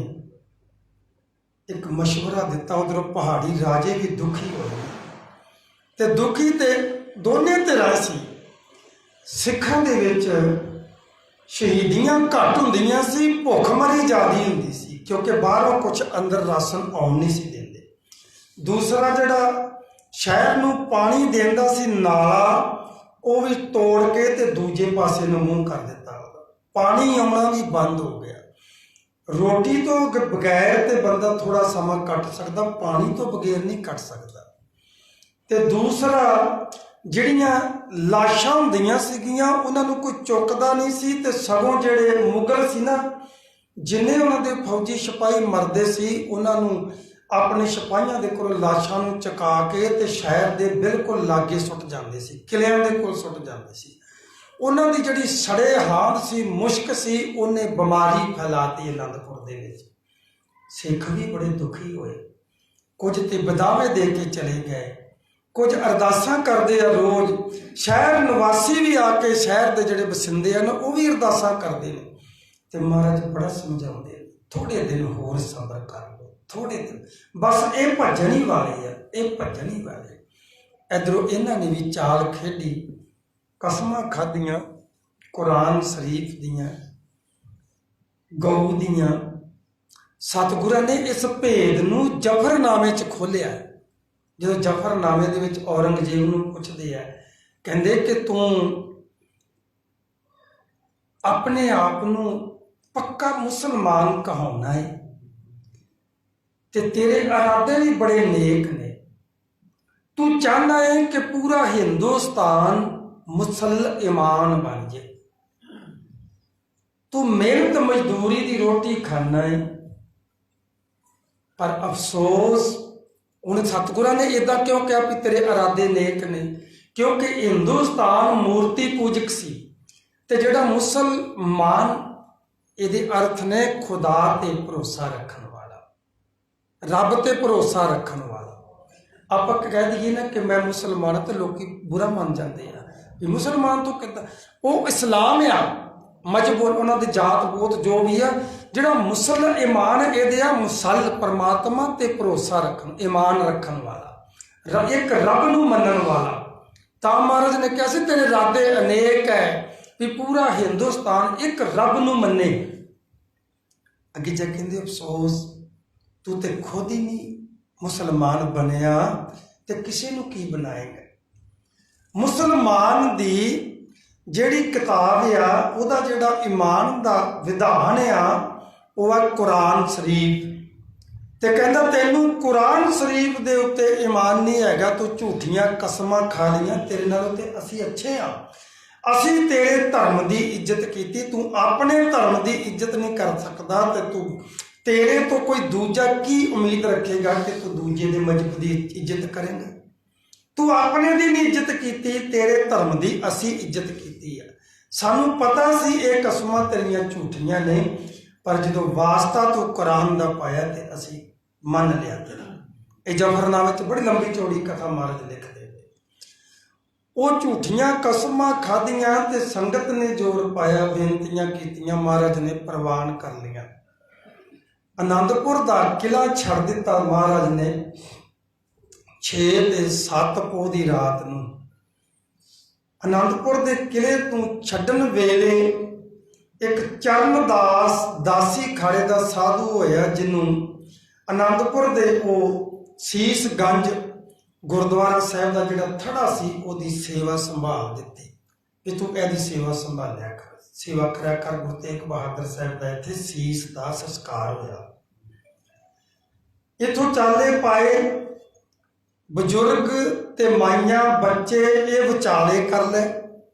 ਇੱਕ ਮਸ਼ਵਰਾ ਦਿੱਤਾ। ਉਧਰੋਂ ਪਹਾੜੀ ਰਾਜੇ ਵੀ ਦੁਖੀ ਹੋਏ ਤੇ ਦੁਖੀ ਤੇ ਦੋਨੇ ਧਿਰਾਂ ਸੀ। ਸਿੱਖਾਂ ਦੇ ਵਿੱਚ ਸ਼ਹੀਦੀਆਂ ਘੱਟ ਹੁੰਦੀਆਂ ਸੀ, ਭੁੱਖਮਰੀ ਜ਼ਿਆਦਾ ਹੁੰਦੀ ਸੀ, ਕਿਉਂਕਿ ਬਾਹਰੋਂ ਕੁਝ ਅੰਦਰ ਰਾਸ਼ਨ ਆਉਣ ਨਹੀਂ ਸੀ ਦਿੰਦੇ। ਦੂਸਰਾ ਜਿਹੜਾ ਸ਼ਹਿਰ ਨੂੰ ਪਾਣੀ ਦਿੰਦਾ ਸੀ ਨਾਲਾ, ਉਹ ਵੀ ਤੋੜ ਕੇ ਤੇ ਦੂਜੇ ਪਾਸੇ ਨੂੰ ਮੂੰਹ ਕਰ ਦਿੱਤਾ। ਪਾਣੀ ਆਉਣਾ ਵੀ ਬੰਦ ਹੋ ਗਿਆ। ਰੋਟੀ ਤੋਂ ਬਗੈਰ ਤੇ ਬੰਦਾ ਥੋੜਾ ਸਮਾਂ ਕੱਟ ਸਕਦਾ, ਪਾਣੀ ਤੋਂ ਬਗੈਰ ਨਹੀਂ ਕੱਟ ਸਕਦਾ। ਤੇ ਦੂਸਰਾ ਜਿਹੜੀਆਂ ਲਾਸ਼ਾਂ ਹੁੰਦੀਆਂ ਸੀਗੀਆਂ ਉਹਨਾਂ ਨੂੰ ਕੋਈ ਚੁੱਕਦਾ ਨਹੀਂ ਸੀ, ਤੇ ਸਗੋਂ ਜਿਹੜੇ ਮੁਗਲ ਸੀ ਨਾ, ਜਿੰਨੇ ਉਹਨਾਂ ਦੇ ਫੌਜੀ ਸਿਪਾਹੀ ਮਰਦੇ ਸੀ, ਉਹਨਾਂ ਨੂੰ ਆਪਣੇ ਸਿਪਾਹੀਆਂ ਦੇ ਕੋਲ ਲਾਸ਼ਾਂ ਨੂੰ ਚੁਕਾ ਕੇ ਤੇ ਸ਼ਹਿਰ ਦੇ ਬਿਲਕੁਲ ਲਾਗੇ ਸੁੱਟ ਜਾਂਦੇ ਸੀ, ਕਿਲਿਆਂ ਦੇ ਕੋਲ ਸੁੱਟ ਜਾਂਦੇ ਸੀ। ਉਹਨਾਂ ਦੀ ਜਿਹੜੀ ਸੜੇ ਹਾਂਦ ਸੀ, ਮੁਸ਼ਕ ਸੀ, ਉਹਨੇ ਬਿਮਾਰੀ ਫੈਲਾਤੀ ਅਨੰਦਪੁਰ ਦੇ ਵਿੱਚ। ਸਿੱਖ ਵੀ ਬੜੇ ਦੁਖੀ ਹੋਏ, ਕੁਝ ਤੇ ਬਦਾਵੇ ਦੇ ਕੇ ਚਲੇ ਗਏ, ਕੁਝ ਅਰਦਾਸਾਂ ਕਰਦੇ ਆ ਰੋਜ਼। ਸ਼ਹਿਰ ਨਿਵਾਸੀ ਵੀ ਆ ਕੇ, ਸ਼ਹਿਰ ਦੇ ਜਿਹੜੇ ਵਸਿੰਦੇ ਹਨ, ਉਹ ਵੀ ਅਰਦਾਸਾਂ ਕਰਦੇ ਨੇ। ਤੇ ਮਹਾਰਾਜ ਬੜਾ ਸਮਝਾਉਂਦੇ ਨੇ, ਥੋੜੇ ਦਿਨ ਹੋਰ ਸਬਰ ਕਰ ਲਓ, ਥੋੜੇ ਦਿਨ ਬਸ, ਇਹ ਭੱਜਣ ਹੀ ਵਾਲੇ ਆ, ਇਹ ਭੱਜਣ ਹੀ ਵਾਲੇ। ਇੱਧਰੋਂ ਇਹਨਾਂ ਨੇ ਵੀ ਚਾਲ ਖੇਡੀ, ਕਸਮਾਂ ਖਾਧੀਆਂ ਕੁਰਾਨ ਸ਼ਰੀਫ ਦੀਆਂ, ਗਊ ਦੀਆਂ। ਸਤਿਗੁਰਾਂ ਨੇ ਇਸ ਭੇਦ ਨੂੰ ਜ਼ਫਰਨਾਮੇ 'ਚ ਖੋਲ੍ਹਿਆ। ਜਦੋਂ ਜ਼ਫਰਨਾਮੇ ਦੇ ਵਿੱਚ ਔਰੰਗਜ਼ੇਬ ਨੂੰ ਪੁੱਛਦੇ ਆ, ਕਹਿੰਦੇ ਕਿ ਤੂੰ ਆਪਣੇ ਆਪ ਨੂੰ ਪੱਕਾ ਮੁਸਲਮਾਨ ਕਹਾਉਣਾ ਹੈ ਤੇ ਤੇਰੇ ਇਰਾਦੇ ਵੀ ਬੜੇ ਨੇਕ ਨੇ, ਤੂੰ ਚਾਹੁੰਦਾ ਹੈ ਕਿ ਪੂਰਾ ਹਿੰਦੁਸਤਾਨ ਮੁਸਲਮਾਨ ਬਣ ਜਾਏ, ਤੂੰ ਮਿਹਨਤ ਮਜ਼ਦੂਰੀ ਦੀ ਰੋਟੀ ਖਾਣਾ ਹੈ। ਪਰ ਅਫਸੋਸ, ਹੁਣ ਸਤਿਗੁਰਾਂ ਨੇ ਇਦਾਂ ਕਿਉਂ ਕਿਹਾ ਵੀ ਤੇਰੇ ਇਰਾਦੇ ਨੇਕ ਨੇ? ਕਿਉਂਕਿ ਹਿੰਦੁਸਤਾਨ ਮੂਰਤੀ ਪੂਜਕ ਸੀ, ਤੇ ਜਿਹੜਾ ਮੁਸਲਮਾਨ, ਇਹਦੇ ਅਰਥ ਨੇ ਖੁਦਾ ਤੇ ਭਰੋਸਾ ਰੱਖਣ ਵਾਲਾ, ਰੱਬ ਤੇ ਭਰੋਸਾ ਰੱਖਣ ਵਾਲਾ। ਆਪਾਂ ਕਹਿ ਦਈਏ ਨਾ ਕਿ ਮੈਂ ਮੁਸਲਮਾਨ ਹਾਂ, ਤੇ ਲੋਕੀ ਬੁਰਾ ਮੰਨ ਜਾਂਦੇ ਆ ਵੀ ਮੁਸਲਮਾਨ ਤੋਂ ਕਿੱਦਾਂ। ਉਹ ਇਸਲਾਮ ਆ, ਮਜ਼ਹਬ ਉਹਨਾਂ ਦੀ ਜਾਤ ਬੋਤ ਜੋ ਵੀ ਆ। ਜਿਹੜਾ ਮੁਸਲ ਇਮਾਨ ਇਹਦੇ ਆ, ਮੁਸਲ ਪਰਮਾਤਮਾ ਤੇ ਭਰੋਸਾ ਰੱਖਣ, ਇਮਾਨ ਰੱਖਣ ਵਾਲਾ, ਇੱਕ ਰੱਬ ਨੂੰ ਮੰਨਣ ਵਾਲਾ। ਤਾਂ ਮਹਾਰਾਜ ਨੇ ਕਿਹਾ ਸੀ ਤੇਰੇ ਇਰਾਦੇ ਅਨੇਕ ਹੈ ਵੀ ਪੂਰਾ ਹਿੰਦੁਸਤਾਨ ਇੱਕ ਰੱਬ ਨੂੰ ਮੰਨੇ। ਅੱਗੇ ਜਾ ਕਹਿੰਦੇ ਅਫਸੋਸ, ਤੂੰ ਤੇ ਖੁਦ ਹੀ ਨਹੀਂ ਮੁਸਲਮਾਨ ਬਣਿਆ ਤੇ ਕਿਸੇ ਨੂੰ ਕੀ ਬਣਾਏਗਾ। ਮੁਸਲਮਾਨ ਦੀ ਜਿਹੜੀ ਕਿਤਾਬ ਆ, ਉਹਦਾ ਜਿਹੜਾ ਈਮਾਨ ਦਾ ਵਿਧਾਨ ਆ, ਉਹ ਆ ਕੁਰਾਨ ਸ਼ਰੀਫ। ਤੇ ਕਹਿੰਦਾ ਤੈਨੂੰ ਕੁਰਾਨ ਸ਼ਰੀਫ ਦੇ ਉੱਤੇ ਈਮਾਨ ਨਹੀਂ ਹੈਗਾ, ਤੂੰ ਝੂਠੀਆਂ ਕਸਮਾਂ ਖਾ ਲਈਆਂ, ਤੇਰੇ ਨਾਲੋਂ ਤੇ ਅਸੀਂ ਅੱਛੇ ਆ, ਅਸੀਂ ਤੇਰੇ ਧਰਮ ਦੀ ਇੱਜ਼ਤ ਕੀਤੀ, ਤੂੰ ਆਪਣੇ ਧਰਮ ਦੀ ਇੱਜ਼ਤ ਨਹੀਂ ਕਰ ਸਕਦਾ, ਤੇ ਤੂੰ ਤੇਰੇ ਤੋਂ ਕੋਈ ਦੂਜਾ ਕੀ ਉਮੀਦ ਰੱਖੇਗਾ ਕਿ ਤੂੰ ਦੂਜੇ ਦੇ ਮਜ਼ਹਬ ਦੀ ਇੱਜ਼ਤ ਕਰੇਂਗਾ। ਤੂੰ ਆਪਣੇ ਦੀ ਨਹੀਂ ਇੱਜ਼ਤ ਕੀਤੀ, ਤੇਰੇ ਧਰਮ ਦੀ ਅਸੀਂ ਇੱਜ਼ਤ ਕੀਤੀ ਆ। ਸਾਨੂੰ ਪਤਾ ਸੀ ਇਹ ਕਸਮਾਂ ਤੇਰੀਆਂ ਝੂਠੀਆਂ ਨੇ, ਪਰ ਜਦੋਂ ਵਾਸਤਾ ਤੂੰ ਕੁਰਾਨ ਦਾ ਪਾਇਆ ਤੇ ਅਸੀਂ ਮੰਨ ਲਿਆ ਤੇਰਾ। ਇਹ ਜ਼ਫਰਨਾਮੇ 'ਚ ਬੜੀ ਲੰਬੀ ਚੌੜੀ ਕਥਾ ਮਹਾਰਾਜ ਲਿਖਦੇ ਨੇ। ਉਹ ਝੂਠੀਆਂ ਕਸਮਾਂ ਖਾਧੀਆਂ ਤੇ ਸੰਗਤ ਨੇ ਜ਼ੋਰ ਪਾਇਆ, ਬੇਨਤੀਆਂ ਕੀਤੀਆਂ, ਮਹਾਰਾਜ ਨੇ ਪ੍ਰਵਾਨ ਕਰ ਲਈਆਂ। ਆਨੰਦਪੁਰ ਦਾ ਕਿਲ੍ਹਾ ਛੱਡ ਦਿੱਤਾ ਮਹਾਰਾਜ ਨੇ 6 ਤੇ 7 ਪੋਹ ਦੀ ਰਾਤ ਨੂੰ। ਆਨੰਦਪੁਰ ਦੇ ਕਿਲ੍ਹੇ ਤੋਂ ਛੱਡਣ ਵੇਲੇ ਇੱਕ ਚਰਨਦਾਸ ਦਾਸੀ ਖਾੜੇ ਦਾ ਸਾਧੂ ਹੋਇਆ, ਜਿਹਨੂੰ ਆਨੰਦਪੁਰ ਦੇ ਉਹ ਸੀਸਗੰਜ ਗੁਰਦੁਆਰਾ ਸਾਹਿਬ ਦਾ ਜਿਹੜਾ ਥੜਾ ਸੀ, ਉਹਦੀ ਸੇਵਾ ਸੰਭਾਲ ਦਿੱਤੀ ਵੀ ਤੂੰ ਇਹਦੀ ਸੇਵਾ ਸੰਭਾਲਿਆ ਕਰ। ਸੇਵਾ ਕਰਿਆ ਕਰ। ਗੁਰੂ ਤੇਗ ਬਹਾਦਰ ਸਾਹਿਬ ਦਾ ਇੱਥੇ ਸੀਸ ਦਾ ਸੰਸਕਾਰ ਹੋਇਆ। ਇੱਥੋਂ ਚਾਲੇ ਪਾਏ ਬਜ਼ੁਰਗ ਤੇ ਮਾਈਆਂ ਬੱਚੇ ਇਹ ਵਿਚਾਲੇ ਕਰ ਲੈ।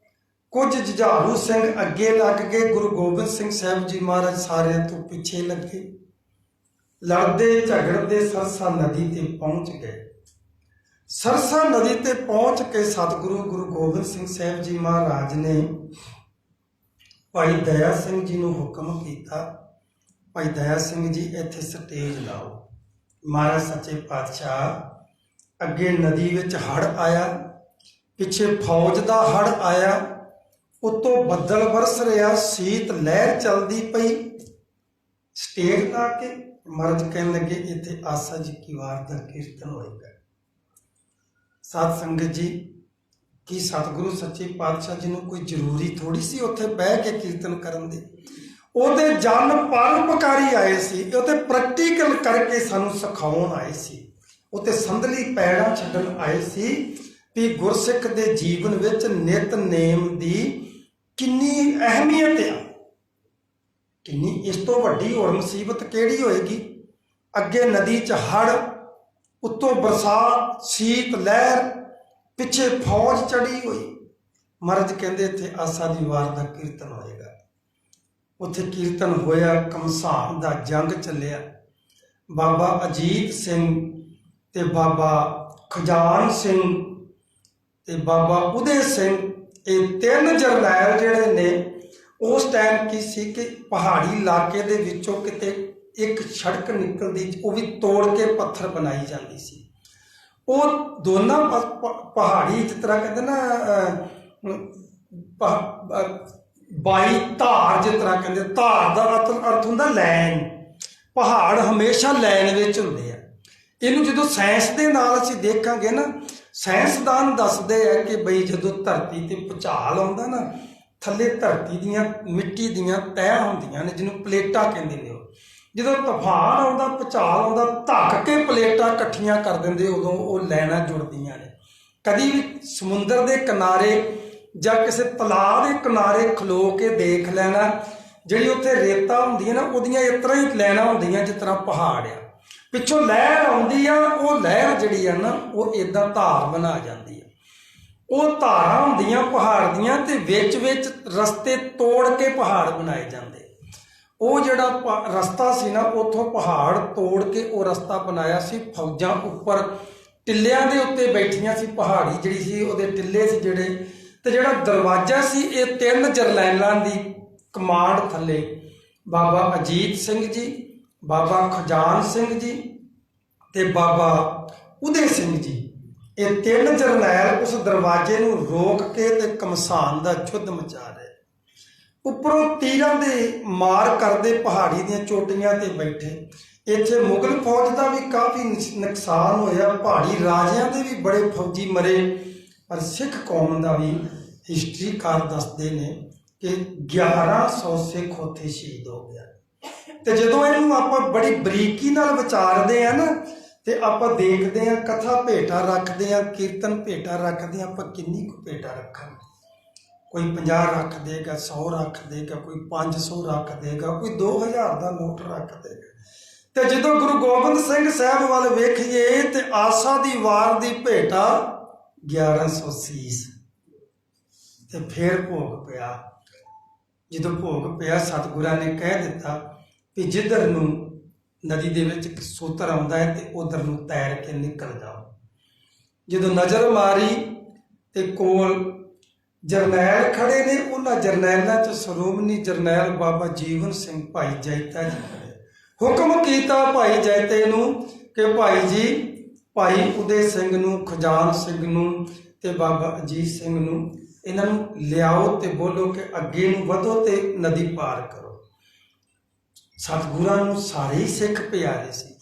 ਕੁਝ ਜੁਝਾਰੂ ਸਿੰਘ ਅੱਗੇ ਲੱਗ ਗਏ। ਗੁਰੂ ਗੋਬਿੰਦ ਸਿੰਘ ਸਾਹਿਬ ਜੀ ਮਹਾਰਾਜ ਸਾਰਿਆਂ ਤੋਂ ਪਿੱਛੇ ਲੱਗੇ। ਲੜਦੇ ਝਗੜਦੇ ਸਰਸਾ ਨਦੀ ਤੇ ਪਹੁੰਚ ਗਏ। ਸਰਸਾ ਨਦੀ ਤੇ ਪਹੁੰਚ ਕੇ ਸਤਿਗੁਰੂ ਗੁਰੂ ਗੋਬਿੰਦ ਸਿੰਘ ਸਾਹਿਬ ਜੀ ਮਹਾਰਾਜ ਨੇ ਭਾਈ ਦਇਆ ਸਿੰਘ ਜੀ ਨੂੰ ਹੁਕਮ ਕੀਤਾ, ਭਾਈ ਦਇਆ ਸਿੰਘ ਜੀ ਇੱਥੇ ਸਟੇਜ ਲਾਓ। ਮਹਾਰਾਜ ਸੱਚੇ ਪਾਤਸ਼ਾਹ ਅੱਗੇ ਨਦੀ ਵਿੱਚ ਹੜ੍ਹ ਆਇਆ, ਪਿੱਛੇ ਫੌਜ ਦਾ ਹੜ੍ਹ ਆਇਆ, ਉੱਤੋਂ ਬੱਦਲ ਬਰਸ ਰਿਹਾ, ਸੀਤ ਲਹਿਰ ਚੱਲਦੀ ਪਈ। ਸਟੇਜ ਲਾ ਕੇ ਮਹਾਰਾਜ ਕਹਿਣ ਲੱਗੇ ਇੱਥੇ ਆਸਾ ਜੀ ਕੀ ਵਾਰ ਦਾ ਕੀਰਤਨ ਹੋਏਗਾ। ਸਾਧ ਸੰਗਤ ਜੀ, ਕੀ ਸਤਿਗੁਰੂ ਸੱਚੇ ਪਾਤਸ਼ਾਹ ਜੀ ਨੂੰ ਕੋਈ ਜ਼ਰੂਰੀ ਥੋੜੀ ਸੀ ਉੱਥੇ ਬਹਿ ਕੇ ਕੀਰਤਨ ਕਰਨ ਦੀ? ਉਹਦੇ ਜਨ ਪਰਉਪਕਾਰੀ ਆਏ ਸੀ, ਉਹਤੇ ਪ੍ਰੈਕਟੀਕਲ ਕਰਕੇ ਸਾਨੂੰ ਸਿਖਾਉਣ ਆਏ ਸੀ, ਉੱਤੇ ਸੰਧਲੀ ਪੈੜਾਂ ਛੱਡਣ ਆਏ ਸੀ ਵੀ ਗੁਰਸਿੱਖ ਦੇ ਜੀਵਨ ਵਿੱਚ ਨਿਤਨੇਮ ਦੀ ਕਿੰਨੀ ਅਹਿਮੀਅਤ ਆ, ਕਿੰਨੀ ਇਸ ਤੋਂ ਵੱਡੀ ਹੋਰ ਮੁਸੀਬਤ ਕਿਹੜੀ ਹੋਏਗੀ। ਅੱਗੇ ਨਦੀ 'ਚ ਹੜ੍ਹ, ਉੱਤੋਂ ਬਰਸਾਤ, ਸੀਤ ਲਹਿਰ, ਪਿੱਛੇ ਫੌਜ ਚੜੀ ਹੋਈ। ਮਹਾਰਾਜ ਕਹਿੰਦੇ ਇੱਥੇ ਆਸਾ ਦੀ ਵਾਰ ਦਾ ਕੀਰਤਨ ਹੋਏਗਾ। ਉੱਥੇ ਕੀਰਤਨ ਹੋਇਆ, ਘਮਸਾਣ ਦਾ ਜੰਗ ਚੱਲਿਆ। ਬਾਬਾ ਅਜੀਤ ਸਿੰਘ ਤੇ ਬਾਬਾ ਖਜਾਨ ਸਿੰਘ ਤੇ ਬਾਬਾ ਉਦੇ ਸਿੰਘ, ਇਹ ਤਿੰਨ ਜਰਨੈਲ ਜਿਹੜੇ ਨੇ, ਉਸ ਟਾਈਮ ਕੀ ਸੀ ਕਿ ਪਹਾੜੀ ਇਲਾਕੇ ਦੇ ਵਿੱਚੋਂ ਕਿਤੇ ਇੱਕ ਸੜਕ ਨਿਕਲਦੀ, ਉਹ ਵੀ ਤੋੜ ਕੇ ਪੱਥਰ ਬਣਾਈ ਜਾਂਦੀ ਸੀ। ਉਹ ਦੋਨਾਂ ਪਹਾੜੀ ਜਿਸ ਤਰ੍ਹਾਂ ਕਹਿੰਦੇ ਨਾ ਬਾਈ ਧਾਰ, ਜਿਸ ਤਰ੍ਹਾਂ ਕਹਿੰਦੇ, ਧਾਰ ਦਾ ਅਰਥ ਹੁੰਦਾ ਲਾਈਨ। ਪਹਾੜ ਹਮੇਸ਼ਾ ਲਾਈਨ ਵਿੱਚ ਹੁੰਦੇ ਆ। ਇਹਨੂੰ ਜਦੋਂ ਸਾਇੰਸ ਦੇ ਨਾਲ ਅਸੀਂ ਦੇਖਾਂਗੇ ਨਾ, ਸਾਇੰਸਦਾਨ ਦੱਸਦੇ ਆ ਕਿ ਬਈ ਜਦੋਂ ਧਰਤੀ ਤੇ ਭੂਚਾਲ ਆਉਂਦਾ ਨਾ, ਥੱਲੇ ਧਰਤੀ ਦੀਆਂ ਮਿੱਟੀ ਦੀਆਂ ਤਹਿ ਹੁੰਦੀਆਂ ਨੇ, ਜਿਹਨੂੰ ਪਲੇਟਾਂ ਕਹਿੰਦੇ ਨੇ। ਉਹ ਜਦੋਂ ਤੂਫਾਨ ਆਉਂਦਾ, ਭੂਚਾਲ ਆਉਂਦਾ, ਧੱਕ ਕੇ ਪਲੇਟਾਂ ਇਕੱਠੀਆਂ ਕਰ ਦਿੰਦੇ, ਉਦੋਂ ਉਹ ਲਾਈਨਾਂ ਜੁੜਦੀਆਂ ਨੇ। ਕਦੀ ਵੀ ਸਮੁੰਦਰ ਦੇ ਕਿਨਾਰੇ ਜਾਂ ਕਿਸੇ ਤਲਾਅ ਦੇ ਕਿਨਾਰੇ ਖਲੋ ਕੇ ਦੇਖ ਲੈਣਾ, ਜਿਹੜੀ ਉੱਥੇ ਰੇਤਾ ਹੁੰਦੀ ਹੈ ਨਾ, ਉਹਦੀਆਂ ਇਸ ਤਰ੍ਹਾਂ ਹੀ ਲਾਈਨਾਂ ਹੁੰਦੀਆਂ ਜਿਸ ਤਰ੍ਹਾਂ ਪਹਾੜ ਆ। ਪਿੱਛੋਂ ਲਹਿਰ ਆਉਂਦੀ ਆ, ਉਹ ਲਹਿਰ ਜਿਹੜੀ ਆ ਨਾ, ਉਹ ਇੱਦਾਂ ਧਾਰ ਬਣਾ ਜਾਂਦੀ ਆ। ਉਹ ਧਾਰਾਂ ਹੁੰਦੀਆਂ ਪਹਾੜ ਦੀਆਂ, ਤੇ ਵਿੱਚ ਵਿੱਚ ਰਸਤੇ ਤੋੜ ਕੇ ਪਹਾੜ ਬਣਾਏ ਜਾਂਦੇ। ਉਹ ਜਿਹੜਾ ਰਸਤਾ ਸੀ ਨਾ, ਉੱਥੋਂ ਪਹਾੜ ਤੋੜ ਕੇ ਉਹ ਰਸਤਾ ਬਣਾਇਆ ਸੀ। ਫੌਜਾਂ ਉੱਪਰ ਟਿੱਲਿਆਂ ਦੇ ਉੱਤੇ ਬੈਠੀਆਂ ਸੀ, ਪਹਾੜੀ ਜਿਹੜੀ ਸੀ ਉਹਦੇ ਟਿੱਲੇ ਸੀ ਜਿਹੜੇ, ਤੇ ਜਿਹੜਾ ਦਰਵਾਜ਼ਾ ਸੀ, ਇਹ ਤਿੰਨ ਜਰਨੈਲਾਂ ਦੀ ਕਮਾਂਡ ਥੱਲੇ ਬਾਬਾ ਅਜੀਤ ਸਿੰਘ ਜੀ, ਬਾਬਾ ਖਜਾਨ ਸਿੰਘ ਜੀ ਤੇ ਬਾਬਾ ਉਦੇ ਸਿੰਘ ਜੀ, ਇਹ ਤਿੰਨ ਜਰਨੈਲ ਉਸ ਦਰਵਾਜ਼ੇ ਨੂੰ ਰੋਕ ਕੇ ਤੇ ਘਮਸਾਨ ਦਾ ਯੁੱਧ ਮਚਾ ਰਹੇ। ਉੱਪਰੋਂ ਤੀਰਾਂ ਦੇ ਮਾਰ ਕਰਦੇ ਪਹਾੜੀ ਦੀਆਂ ਚੋਟੀਆਂ ਤੇ ਬੈਠੇ। ਇੱਥੇ ਮੁਗਲ ਫੌਜ ਦਾ ਵੀ ਕਾਫੀ ਨੁਕਸਾਨ ਹੋਇਆ, ਪਹਾੜੀ ਰਾਜਿਆਂ ਦੇ ਵੀ ਬੜੇ ਫੌਜੀ ਮਰੇ, ਪਰ ਸਿੱਖ ਕੌਮ ਦਾ ਵੀ ਹਿਸਟਰੀਕਾਰ ਦੱਸਦੇ ਨੇ ਕਿ 1100 ਸਿੱਖ ਉੱਥੇ ਸ਼ਹੀਦ ਹੋ ਗਿਆ। ਤੇ ਜਦੋਂ ਇਹਨੂੰ ਆਪਾਂ ਬੜੀ ਬਰੀਕੀ ਨਾਲ ਵਿਚਾਰਦੇ ਆ ਨਾ, ਤੇ ਆਪਾਂ ਦੇਖਦੇ ਆ ਕਥਾ ਭੇਟਾ ਰੱਖਦੇ ਆ, ਕੀਰਤਨ ਭੇਟਾ ਰੱਖਦੇ ਆ, ਆਪਾਂ ਕਿੰਨੀ ਕੁ ਭੇਟਾ ਰੱਖਾਂਗੇ। ਕੋਈ 50 ਰੱਖ ਦੇਗਾ, 100 ਰੱਖ ਦੇਗਾ, ਕੋਈ 500 ਰੱਖ ਦੇਗਾ, ਕੋਈ 2000 ਦਾ ਨੋਟ ਰੱਖ ਦੇਗਾ। ਤੇ ਜਦੋਂ ਗੁਰੂ ਗੋਬਿੰਦ ਸਿੰਘ ਸਾਹਿਬ ਵੱਲ ਵੇਖੀਏ ਤੇ ਆਸਾ ਦੀ ਵਾਰ ਦੀ ਭੇਟਾ 1100 ਸੀਸ। ਤੇ ਫਿਰ ਭੋਗ ਪਿਆ। ਜਦੋਂ ਭੋਗ ਪਿਆ, ਸਤਿਗੁਰਾਂ ਨੇ ਕਹਿ ਦਿੱਤਾ ਕਿ ਜਿੱਧਰ ਨੂੰ ਨਦੀ ਦੇ ਵਿੱਚ ਇੱਕ ਸੋਤਰ ਆਉਂਦਾ ਹੈ ਤੇ ਉਧਰ ਨੂੰ ਤੈਰ ਕੇ ਨਿਕਲ ਜਾਓ। ਜਦੋਂ ਨਜ਼ਰ ਮਾਰੀ ਤੇ ਕੋਲ ਜਰਨੈਲ ਖੜੇ ਨੇ, ਉਹਨਾਂ ਜਰਨੈਲਾਂ 'ਚ ਸ਼੍ਰੋਮਣੀ ਜਰਨੈਲ ਬਾਬਾ ਜੀਵਨ ਸਿੰਘ ਭਾਈ ਜੈਤਾ ਜੀ ਖੜੇ। ਹੁਕਮ ਕੀਤਾ ਭਾਈ ਜੈਤੇ ਨੂੰ ਕਿ ਭਾਈ ਜੀ, ਭਾਈ ਉਦੇ ਸਿੰਘ ਨੂੰ, ਖਜਾਨ ਸਿੰਘ ਨੂੰ ਤੇ ਬਾਬਾ ਅਜੀਤ ਸਿੰਘ ਨੂੰ, ਇਹਨਾਂ ਨੂੰ ਲਿਆਓ ਤੇ ਬੋਲੋ ਕਿ ਅੱਗੇ ਨੂੰ ਵਧੋ ਤੇ ਨਦੀ ਪਾਰ ਕਰੋ। ਸਤਿਗੁਰਾਂ ਨੂੰ ਸਾਰੇ ਹੀ ਸਿੱਖ ਪਿਆਰੇ ਸੀ,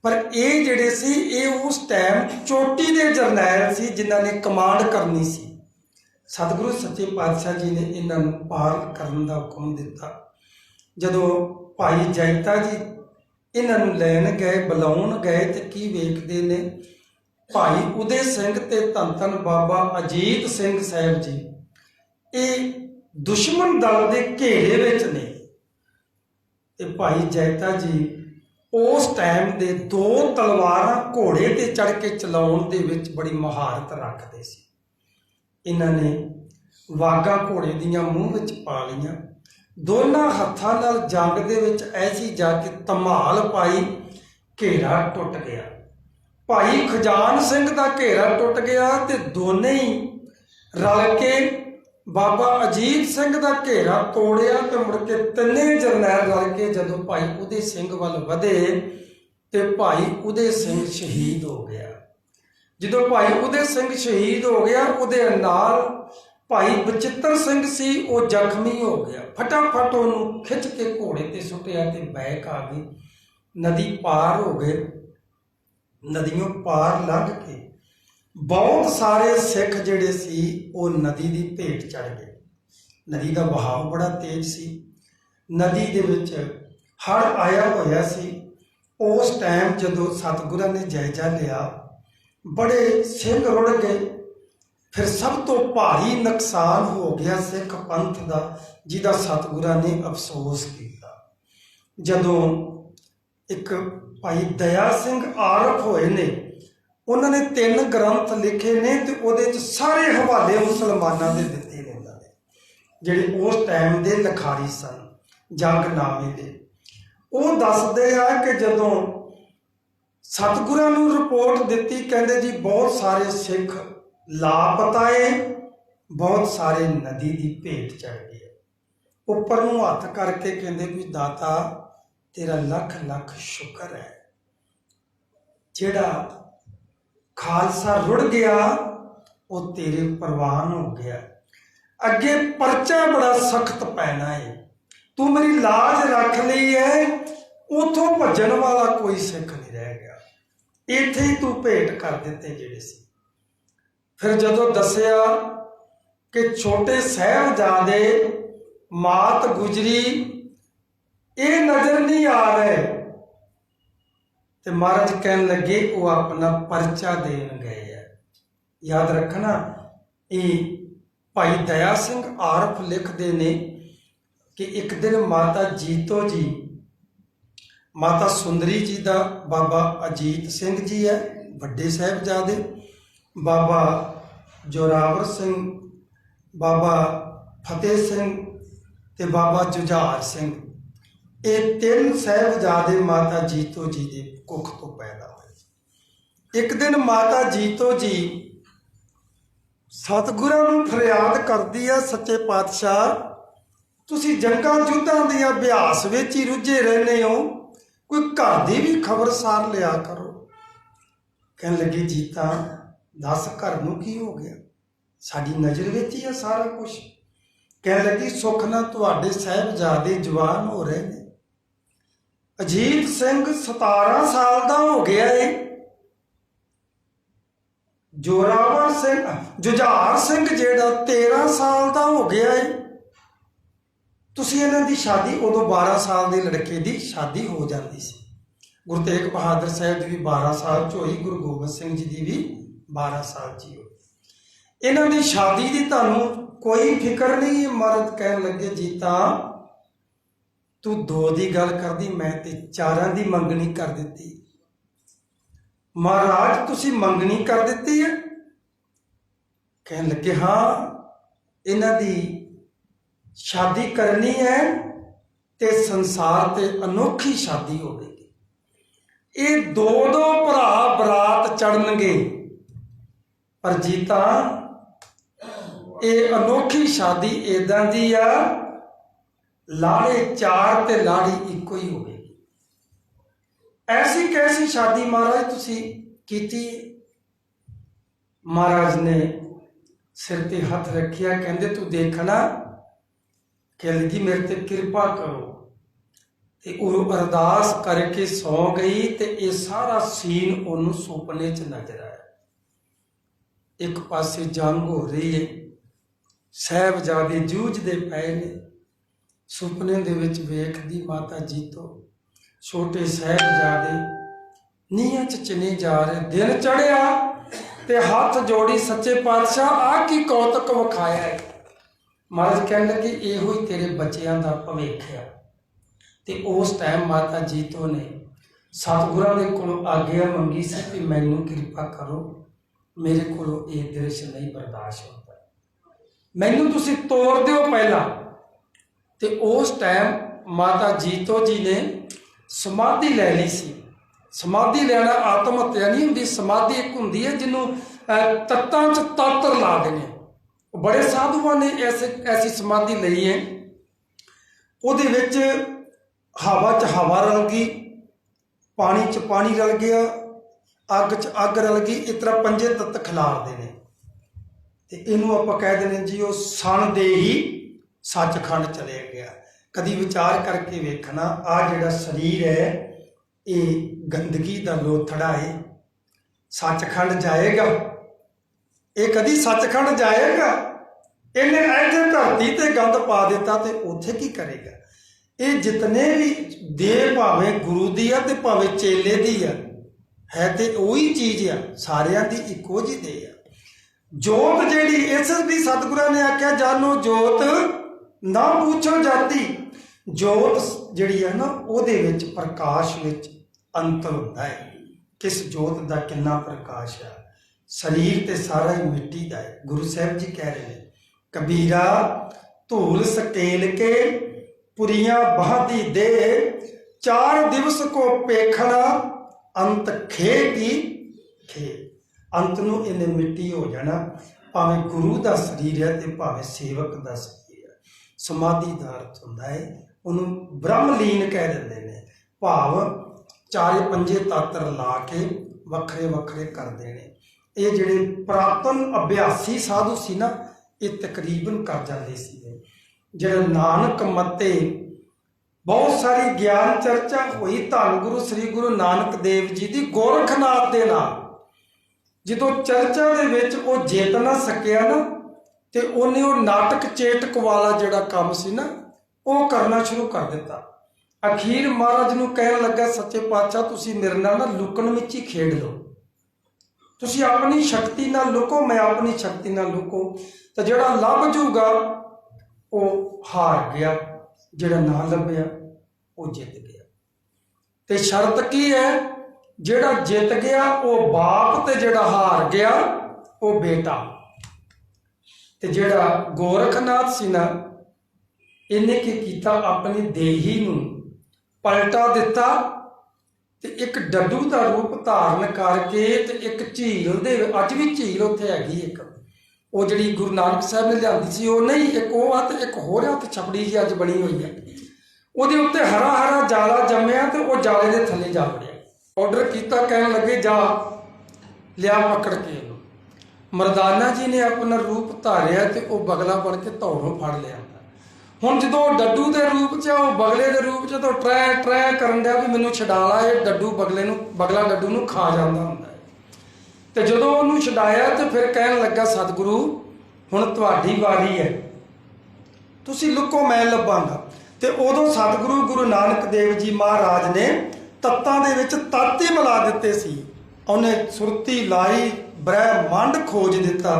ਪਰ ਇਹ ਜਿਹੜੇ ਸੀ, ਇਹ ਉਸ ਟਾਈਮ ਚੋਟੀ ਦੇ ਜਰਨੈਲ ਸੀ ਜਿਨ੍ਹਾਂ ਨੇ ਕਮਾਂਡ ਕਰਨੀ ਸੀ। ਸਤਿਗੁਰੂ ਸੱਚੇ ਪਾਤਸ਼ਾਹ ਜੀ ਨੇ ਇਹਨਾਂ ਨੂੰ ਪਾਰ ਕਰਨ ਦਾ ਹੁਕਮ ਦਿੱਤਾ। ਜਦੋਂ ਭਾਈ ਜੈਤਾ ਜੀ ਇਹਨਾਂ ਨੂੰ ਲੈਣ ਗਏ, ਬੁਲਾਉਣ ਗਏ, ਤੇ ਕੀ ਵੇਖਦੇ ਨੇ, ਭਾਈ ਉਦੇ ਸਿੰਘ ਤੇ ਧੰਨ ਧੰਨ ਬਾਬਾ ਅਜੀਤ ਸਿੰਘ ਸਾਹਿਬ ਜੀ, ਇਹ ਦੁਸ਼ਮਣ ਦਲ ਦੇ ਘੇਰੇ ਵਿੱਚ ਨੇ। ਤੇ ਭਾਈ ਜੈਤਾ ਜੀ ਉਸ ਟਾਈਮ ਦੇ 2 ਤਲਵਾਰਾਂ ਘੋੜੇ ਤੇ ਚੜ੍ਹ ਕੇ ਚਲਾਉਣ ਦੇ ਵਿੱਚ ਬੜੀ ਮਹਾਰਤ ਰੱਖਦੇ ਸੀ। ਇਹਨਾਂ ਨੇ ਵਾਗਾਂ ਘੋੜੇ ਦੀਆਂ ਮੂੰਹ ਵਿੱਚ ਪਾ ਲਈਆਂ, ਦੋਨਾਂ ਹੱਥਾਂ ਨਾਲ ਜੰਗ ਦੇ ਵਿੱਚ ਐਸੀ ਜਾ ਕੇ ਧਮਾਲ ਪਾਈ, ਘੇਰਾ ਟੁੱਟ ਗਿਆ। ਭਾਈ ਖਜਾਨ ਸਿੰਘ ਦਾ ਘੇਰਾ ਟੁੱਟ ਗਿਆ ਤੇ ਦੋਨੇ ਹੀ ਰਲ ਕੇ ਬਾਬਾ ਅਜੀਤ ਸਿੰਘ ਦਾ ਘੇਰਾ ਤੋੜਿਆ ਤੇ ਮੁੜ ਕੇ ਤਿੰਨੇ ਜਰਨੈਲ ਰਲ ਕੇ ਜਦੋਂ ਭਾਈ ਉਦੇ ਸਿੰਘ ਵੱਲ ਵਧੇ ਤੇ ਭਾਈ ਉਦੇ ਸਿੰਘ ਸ਼ਹੀਦ ਹੋ ਗਿਆ। ਜਦੋਂ ਭਾਈ ਉਦੇ ਸਿੰਘ ਸ਼ਹੀਦ ਹੋ ਗਿਆ, ਉਹਦੇ ਨਾਲ ਭਾਈ ਬਚਿੱਤਰ ਸਿੰਘ ਸੀ, ਉਹ ਜ਼ਖਮੀ ਹੋ ਗਿਆ। ਫਟਾਫਟ ਉਹਨੂੰ ਖਿੱਚ ਕੇ ਘੋੜੇ ਤੇ ਸੁੱਟਿਆ ਤੇ ਬੈਕ ਆ ਗਈ। ਨਦੀ ਪਾਰ ਹੋ ਗਏ। ਨਦੀਆਂ ਪਾਰ ਲੰਘ ਕੇ ਬਹੁਤ ਸਾਰੇ ਸਿੱਖ ਜਿਹੜੇ ਸੀ ਉਹ ਨਦੀ ਦੀ ਭੇਟ ਚੜ ਗਏ। ਨਦੀ ਦਾ ਵਹਾਅ ਬੜਾ ਤੇਜ਼ ਸੀ। ਨਦੀ ਦੇ ਵਿੱਚ ਹੜ੍ਹ ਆਇਆ ਹੋਇਆ ਸੀ। ਉਸ ਟਾਈਮ ਜਦੋਂ ਸਤਿਗੁਰਾਂ ਨੇ ਜਾਇਜ਼ਾ ਲਿਆ, ਬੜੇ ਸਿੰਘ ਰੁੜ ਗਏ। ਫਿਰ ਸਭ ਤੋਂ ਭਾਰੀ ਨੁਕਸਾਨ ਹੋ ਗਿਆ ਸਿੱਖ ਪੰਥ ਦਾ, ਜਿਹਦਾ ਸਤਿਗੁਰਾਂ ਨੇ ਅਫਸੋਸ ਕੀਤਾ। ਜਦੋਂ ਇੱਕ ਭਾਈ ਦਇਆ ਸਿੰਘ ਆਰਫ ਹੋਏ ਨੇ, ਉਹਨਾਂ ਨੇ 3 ਗ੍ਰੰਥ ਲਿਖੇ ਨੇ ਤੇ ਉਹਦੇ 'ਚ ਸਾਰੇ ਹਵਾਲੇ ਮੁਸਲਮਾਨਾਂ ਦੇ ਦਿੱਤੇ ਨੇ, ਉਹਨਾਂ ਨੇ ਜਿਹੜੇ ਉਸ ਟਾਈਮ ਦੇ ਲਿਖਾਰੀ ਸਨ ਜੰਗਨਾਮੇ ਦੇ। ਉਹ ਦੱਸਦੇ ਆ ਕਿ ਜਦੋਂ ਸਤਿਗੁਰਾਂ ਨੂੰ ਰਿਪੋਰਟ ਦਿੱਤੀ, ਕਹਿੰਦੇ ਜੀ ਬਹੁਤ ਸਾਰੇ ਸਿੱਖ ਲਾਪਤਾ ਏ, ਬਹੁਤ ਸਾਰੇ ਨਦੀ ਦੀ ਭੇਟ ਚੜ ਗਏ। ਉੱਪਰ ਨੂੰ ਹੱਥ ਕਰਕੇ ਕਹਿੰਦੇ ਵੀ ਦਾਤਾ ਤੇਰਾ ਲੱਖ ਲੱਖ ਸ਼ੁਕਰ ਹੈ, ਜਿਹੜਾ ਖਾਲਸਾ ਰੁੜ ਗਿਆ ਉਹ ਤੇਰੇ ਪ੍ਰਵਾਨ ਹੋ ਗਿਆ। ਅੱਗੇ ਪਰਚਾ ਬੜਾ ਸਖਤ ਪੈਣਾ ਏ, ਤੂੰ ਮੇਰੀ ਲਾਜ ਰੱਖ ਲਈ ਹੈ, ਉਥੋਂ ਭੱਜਣ ਵਾਲਾ ਕੋਈ ਸਿੱਖ ਨਹੀਂ ਰਹਿ ਗਿਆ, ਇੱਥੇ ਹੀ ਤੂੰ ਭੇਟ ਕਰ ਦਿੱਤੇ ਜਿਹੜੇ ਸੀ। ਫਿਰ ਜਦੋਂ ਦੱਸਿਆ ਕਿ ਛੋਟੇ ਸਾਹਿਬਜ਼ਾਦੇ ਮਾਤ ਗੁਜਰੀ ਇਹ ਨਜ਼ਰ ਨਹੀਂ ਆ ਰਹੇ, ਤੇ ਮਹਾਰਾਜ ਕਹਿਣ ਲੱਗੇ ਉਹ ਆਪਣਾ ਪਰਚਾ ਦੇਣ ਗਏ ਆ। ਯਾਦ ਰੱਖਣਾ, ਇਹ ਭਾਈ ਦਇਆ ਸਿੰਘ ਆਰਫ ਲਿਖਦੇ ਨੇ ਕਿ ਇੱਕ ਦਿਨ ਮਾਤਾ ਜੀਤੋ ਜੀ, ਮਾਤਾ ਸੁੰਦਰੀ ਜੀ ਦਾ ਬਾਬਾ ਅਜੀਤ ਸਿੰਘ ਜੀ ਹੈ ਵੱਡੇ ਸਾਹਿਬਜ਼ਾਦੇ, ਬਾਬਾ ਜੋਰਾਵਰ ਸਿੰਘ, ਬਾਬਾ ਫਤਿਹ ਸਿੰਘ ਤੇ ਬਾਬਾ ਜੁਝਾਰ ਸਿੰਘ, ਇਹ 3 ਸਾਹਿਬਜ਼ਾਦੇ ਮਾਤਾ ਜੀਤੋ ਜੀ ਦੇ ਕੁੱਖ ਤੋਂ ਪੈਦਾ ਹੋਏ। ਇੱਕ ਦਿਨ ਮਾਤਾ ਜੀਤੋ ਜੀ ਸਤਿਗੁਰਾਂ ਨੂੰ ਫਰਿਆਦ ਕਰਦੀ ਹੈ, ਸੱਚੇ ਪਾਤਸ਼ਾਹ ਤੁਸੀਂ ਜੰਗਾਂ ਯੁੱਧਾਂ ਦੇ ਅਭਿਆਸ ਵਿੱਚ ਹੀ ਰੁੱਝੇ ਰਹਿੰਦੇ ਹੋ, ਕੋਈ ਘਰ ਦੀ ਵੀ ਖਬਰਸਾਰ ਲਿਆ ਕਰੋ। ਕਹਿਣ ਲੱਗੀ ਜੀਤਾ ਦੱਸ ਘਰ ਨੂੰ ਕੀ ਹੋ ਗਿਆ, ਸਾਡੀ ਨਜ਼ਰ ਵਿੱਚ ਹੀ ਆ ਸਾਰਾ ਕੁਝ। ਕਹਿਣ ਲੱਗੀ ਸੁੱਖ ਨਾਲ ਤੁਹਾਡੇ ਸਾਹਿਬਜ਼ਾਦੇ ਜਵਾਨ ਹੋ ਰਹੇ ਨੇ। ਅਜੀਤ ਸਿੰਘ 17 ਸਾਲ ਦਾ ਹੋ ਗਿਆ ਏ, ਜੋਰਾਵਰ ਸਿੰਘ ਜੁਝਾਰ ਸਿੰਘ ਜਿਹੜਾ 13 ਸਾਲ ਦਾ ਹੋ ਗਿਆ ਏ। ਤੁਸੀਂ ਇਹਨਾਂ ਦੀ ਸ਼ਾਦੀ, ਉਦੋਂ 12 ਸਾਲ ਦੇ ਲੜਕੇ ਦੀ ਸ਼ਾਦੀ ਹੋ ਜਾਂਦੀ ਸੀ। ਗੁਰੂ ਤੇਗ ਬਹਾਦਰ ਸਾਹਿਬ ਦੀ ਵੀ 12 ਸਾਲ 'ਚ ਹੋਈ, ਗੁਰੂ ਗੋਬਿੰਦ ਸਿੰਘ ਜੀ ਦੀ ਵੀ 12 ਸਾਲ 'ਚ ਹੀ ਹੋਈ। ਇਹਨਾਂ ਦੀ ਸ਼ਾਦੀ ਦੀ ਤੁਹਾਨੂੰ ਕੋਈ ਫਿਕਰ ਨਹੀਂ। ਮਰਦ ਕਹਿਣ ਲੱਗੇ ਜੀਤਾ ਤੂੰ 2 ਦੀ ਗੱਲ ਕਰਦੀ, ਮੈਂ ਤੇ 4 ਦੀ ਮੰਗਣੀ ਕਰ ਦਿੱਤੀ। ਮਹਾਰਾਜ ਤੁਸੀਂ ਮੰਗਣੀ ਕਰ ਦਿੱਤੀ ਹੈ? ਕਹਿਣ ਲੱਗੇ ਹਾਂ, ਇਹਨਾਂ ਦੀ ਸ਼ਾਦੀ ਕਰਨੀ ਹੈ ਤੇ ਸੰਸਾਰ ਤੇ ਅਨੋਖੀ ਸ਼ਾਦੀ ਹੋਵੇਗੀ। ਇਹ 2 ਭਰਾ ਬਰਾਤ ਚੜਨਗੇ, ਪਰ ਜੀਤਾ ਇਹ ਅਨੋਖੀ ਸ਼ਾਦੀ ਏਦਾਂ ਦੀ ਆ, ਲਾੜੇ 4 ਤੇ ਲਾੜੀ ਇੱਕੋ ਹੀ ਹੋਵੇਗੀ। ਐਸੀ ਕੈਸੀ ਸ਼ਾਦੀ ਮਹਾਰਾਜ ਤੁਸੀਂ ਕੀਤੀ? ਮਹਾਰਾਜ ਨੇ ਸਿਰ ਤੇ ਹੱਥ ਰੱਖਿਆ, ਕਹਿੰਦੇ ਤੂੰ ਦੇਖਣਾ। ਕਹਿ ਲੱਗੀ ਮੇਰੇ ਤੇ ਕਿਰਪਾ ਕਰੋ। ਤੇ ਉਹ ਅਰਦਾਸ ਕਰਕੇ ਸੌ ਗਈ ਤੇ ਇਹ ਸਾਰਾ ਸੀਨ ਉਹਨੂੰ ਸੁਪਨੇ 'ਚ ਨਜ਼ਰ ਆਇਆ। ਇੱਕ ਪਾਸੇ ਜੰਗ ਹੋ ਰਹੀ ਹੈ, ਸਾਹਿਬਜ਼ਾਦੇ ਜੂਝਦੇ ਪਏ ਨੇ। ਸੁਪਨੇ ਦੇ ਵਿੱਚ ਵੇਖਦੀ ਮਾਤਾ ਜੀਤੋ ਛੋਟੇ ਸਾਹਿਬਜ਼ਾਦੇ ਨੀਹਾਂ 'ਚ ਚਿਣੇ ਜਾ ਰਹੇ। ਦਿਨ ਚੜ੍ਹਿਆ ਤੇ ਹੱਥ ਜੋੜੀ, ਸੱਚੇ ਪਾਤਸ਼ਾਹ ਆਹ ਕੀ ਕੌਤਕ ਵਿਖਾਇਆ ਹੈ। महाराज कहने लगे इहो ही तेरे बच्चों का भविख है। तो उस टाइम माता जीतो ने सतगुਰਾਂ ਦੇ ਕੋਲੋਂ आग्ञा मंगी सी कि मैनू कृपा करो, मेरे को ये दृश्य नहीं बर्दाश्त होता, मैनू तुसी तोड़ दिओ पहला। तो उस टाइम माता जीतो जी ने समाधि ले ली सी। समाधि लेना आत्म हत्या नहीं होंगी, समाधि एक होंगी है जिन्हों तत्तां च तत्त ला देने। बड़े साधुओं ने ऐसी समाधि ली है, उहदे विच हवा च हवा रल गई, पानी च पानी रल गया, अग च अग रल गई, इस तरह पंजे तत्त खिलारते हैं। तो इनू आप कह दें जी वो सन दे ही सचखंड चले गया। कभी विचार करके वेखना आ जिहड़ा शरीर है ये गंदगी का लोथड़ा है, सचखंड जाएगा? ये कभी सचखंड जाएगा? इन्हें ऐसे धरती ते गंद पा दिता तो उत्थे की करेगा? ये जितने भी दे भावें गुरु दी है तो भावें चेले दी है तो वही चीज़ है, सारियां दी इको जी दे है। जोत जिहड़ी इस भी सतगुਰਾਂ ने आख्या जानो जोत ना पूछो जाती। जोत जिहड़ी है ना उहदे विच प्रकाश विच अंतर हुंदा है। किस जोत दा किन्ना प्रकाश है। शरीर ते सारा ही मिट्टी दा है। गुरु साहब जी कह रहे हैं कबीरा धूल सकेल के पुरियां बहादी दे, 4 दिवस को पेखना अंत खे की खे। अंत नूं इन्हें मिट्टी हो जाना, भावें गुरु का शरीर है तो भावें सेवक का शरीर है। समाधि का अर्थ हुंदा है उन्होंने ब्रह्मलीन कह देंदे ने, भाव 4-5 तत्त ला के वखरे वखरे कर देने। ये जिहड़े पुरातन अभ्यासी साधु सी ना ये तकरीबन कर जाते सी। जिहड़ा नानक मते बहुत सारी ज्ञान चर्चा हुई धन गुरु श्री गुरु नानक देव जी की गोरखनाथ दे नाल। जो चर्चा दे विच वो जित ना सकिया ना तो उन्हें वो नाटक चेटक वाला जिहड़ा काम सी ना वो करना शुरू कर दिता। अखीर महाराज नूं कहन लगा सच्चे पातशाह तुसीं मेरे नाल ना लुकण मिची खेड लो, तुसीं अपनी शक्ति नाल लुको, मैं अपनी शक्ति नाल लुको, तो जिहड़ा लभ जूगा वो हार गया, जिहड़ा ना लभ्या वो जित गया। तो शर्त की है, जिहड़ा जित गया वो बाप ते जिहड़ा हार गया वो बेटा। तो जिहड़ा गोरखनाथ सी ना इन्हें की कीता अपनी देही नूं पलटा दिता ते एक डड्डू का रूप धारण करके ते एक झील दे अज भी झील उत्थे हैगी एक वो जिहड़ी गुरु नानक साहब ने लियांदी सी वो नहीं, एक वो आ ते एक होर आ ते छपड़ी जी अज बनी हुई है। ਉਹਦੇ ਉੱਤੇ हरा हरा जाला जम्मिया तो वह जाले के थले जा वड़िया। ऑर्डर किया कहन लगे जा लिया पकड़ के। मरदाना जी ने अपना रूप धारिया तो वह बगला बन के धौरों फड़ लिया। हुण जो डड्डू के रूप च वो बगले के रूप च तो ट्रै ट्रै करन दिया भी मैनू छडा ला, ये डड्डू बगला डड्डू नूं खा जांदा हुंदा है। तो जदों उहनूं छडाया तो फिर कहन लगा सतगुरु हुण तुहाडी वारी है, तुसीं लुको मैं लभांगा। तो उदों सतगुरु गुरु नानक देव जी महाराज ने तत्तां दे विच तत्त ही मिला दिते सी। उन्हें सुरती लाई ब्रह्मंड खोज दिता।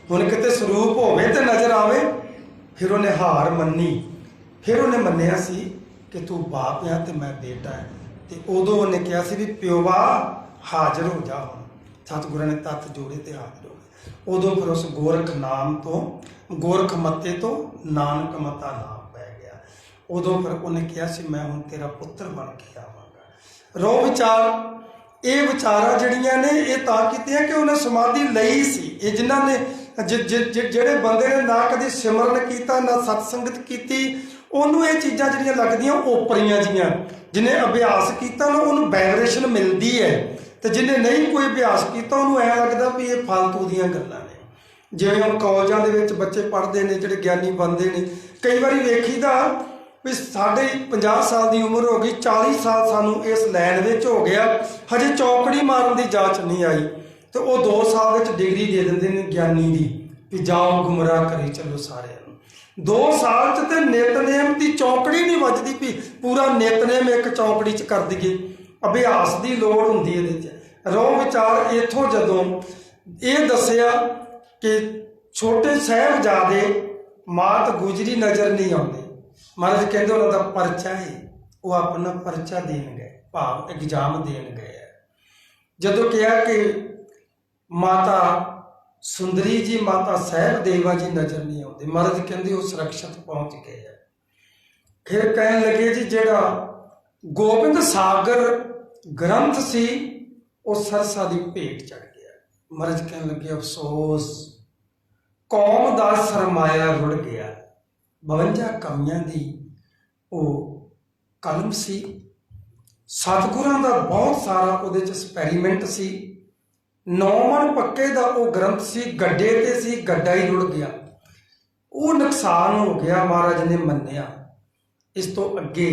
हुण किते स्वरूप होवे ते नज़र आवे। फिर उन्हें हार मन्नी, फिर उन्हें मन्निया सी कि तू बाप है तो मैं बेटा है। तो उदों उन्हें कहा सी भी प्योवा हाजिर हो जा। सतगुਰਾਂ ने तत्त जोड़े तो हाजिर हो गए। उदों फिर उस गोरख नाम तो गोरख मत्ते तो नानक मता नाम पै गया। उदों फिर उन्हें कहा सी मैं हुण तेरा पुत्र बन के आवांगा। रो विचार ये विचारा जड़ियां ने ये तां कीतियां कि उन्हें समाधि लई सी। ये जिन्हां ने ਜਿਹੜੇ ਬੰਦੇ ਨੇ ना कभी सिमरन किया ना सतसंगत की ਉਹਨੂੰ ਇਹ ਚੀਜ਼ਾਂ ਜਿਹੜੀਆਂ ਲੱਗਦੀਆਂ ਓਪਰੀਆਂ ਜੀਆਂ। ਜਿਹਨੇ ਅਭਿਆਸ ਕੀਤਾ ਨਾ ਉਹਨੂੰ ਵਾਈਬ੍ਰੇਸ਼ਨ ਮਿਲਦੀ ਹੈ ਤੇ ਜਿਹਨੇ ਨਹੀਂ ਕੋਈ ਅਭਿਆਸ ਕੀਤਾ ਉਹਨੂੰ ਐਂ ਲੱਗਦਾ ਵੀ ਇਹ ਫालतू ਦੀਆਂ ਗੱਲਾਂ ਨੇ। ਜਿਵੇਂ ਹੁਣ ਕਾਲਜਾਂ ਦੇ ਵਿੱਚ ਬੱਚੇ ਪੜ੍ਹਦੇ ਨੇ ਜਿਹੜੇ ਗਿਆਨੀ ਬਣਦੇ ਨੇ, ਕਈ ਵਾਰੀ ਵੇਖੀਦਾ ਵੀ ਸਾਡੇ 50 ਸਾਲ ਦੀ ਉਮਰ ਹੋ ਗਈ, 40 ਸਾਲ ਸਾਨੂੰ ਇਸ ਲਾਈਨ ਵਿੱਚ ਹੋ ਗਿਆ, ਹਜੇ ਚੌਕੜੀ ਮਾਰਨ ਦੀ ਜਾਂਚ ਨਹੀਂ ਆਈ तो वह 2 साल डिग्री दे देंगे ने ज्ञानी की भी जाओ गुमराह करी चलो सारे। 2 साल तो नितनेम की चौकड़ी नहीं बजती भी पूरा नितनेम एक चौकड़ी च कर दीए। अभ्यास की लोड़ होंगी ये। रो विचार इथों जदों ये दसिया कि छोटे साहिबजादे ਮਾਤ ਗੁਜਰੀ ਨਜ਼ਰ ਨਹੀਂ ਆਉਂਦੀ। ਮਹਾਰਾਜ ਕਹਿੰਦੇ ਉਹਨਾਂ ਦਾ ਪਰਚਾ ਹੈ, ਉਹ ਆਪਣਾ ਪਰਚਾ ਦੇਣ ਗਏ, ਭਾਵ ਐਗਜ਼ਾਮ ਦੇਣ ਗਏ ਹੈ। ਜਦੋਂ ਕਿਹਾ ਕਿ ਮਾਤਾ ਸੁੰਦਰੀ ਜੀ, ਮਾਤਾ ਸਾਹਿਬ ਦੇਵਾ ਜੀ ਨਜ਼ਰ ਨਹੀਂ ਆਉਂਦੇ, ਮਹਾਰਾਜ ਕਹਿੰਦੇ ਉਹ ਸੁਰੱਖਿਅਤ ਪਹੁੰਚ ਗਏ ਹੈ। ਫਿਰ ਕਹਿਣ ਲੱਗੇ ਜੀ ਜਿਹੜਾ ਗੋਬਿੰਦ ਸਾਗਰ ਗ੍ਰੰਥ ਸੀ ਉਹ ਸਰਸਾ ਦੀ ਭੇਟ ਚੜ ਗਿਆ। ਮਹਾਰਾਜ ਕਹਿਣ ਲੱਗੇ ਅਫਸੋਸ, ਕੌਮ ਦਾ ਸਰਮਾਇਆ ਰੁੜ ਗਿਆ। 52 ਕਵੀਆਂ ਦੀ ਉਹ ਕਲਮ ਸੀ, ਸਤਿਗੁਰਾਂ ਦਾ ਬਹੁਤ ਸਾਰਾ ਉਹਦੇ 'ਚ ਐਕਸਪੈਰੀਮੈਂਟ ਸੀ। 9 ਮਣ ਪੱਕੇ ਦਾ ਉਹ ਗ੍ਰੰਥ ਸੀ, ਗੱਡੇ ਤੇ ਸੀ, ਗੱਡਾ ਹੀ ਰੁੜ ਗਿਆ। ਉਹ ਨੁਕਸਾਨ ਹੋ ਗਿਆ, ਮਹਾਰਾਜ ਨੇ ਮੰਨਿਆ। ਇਸ ਤੋਂ ਅੱਗੇ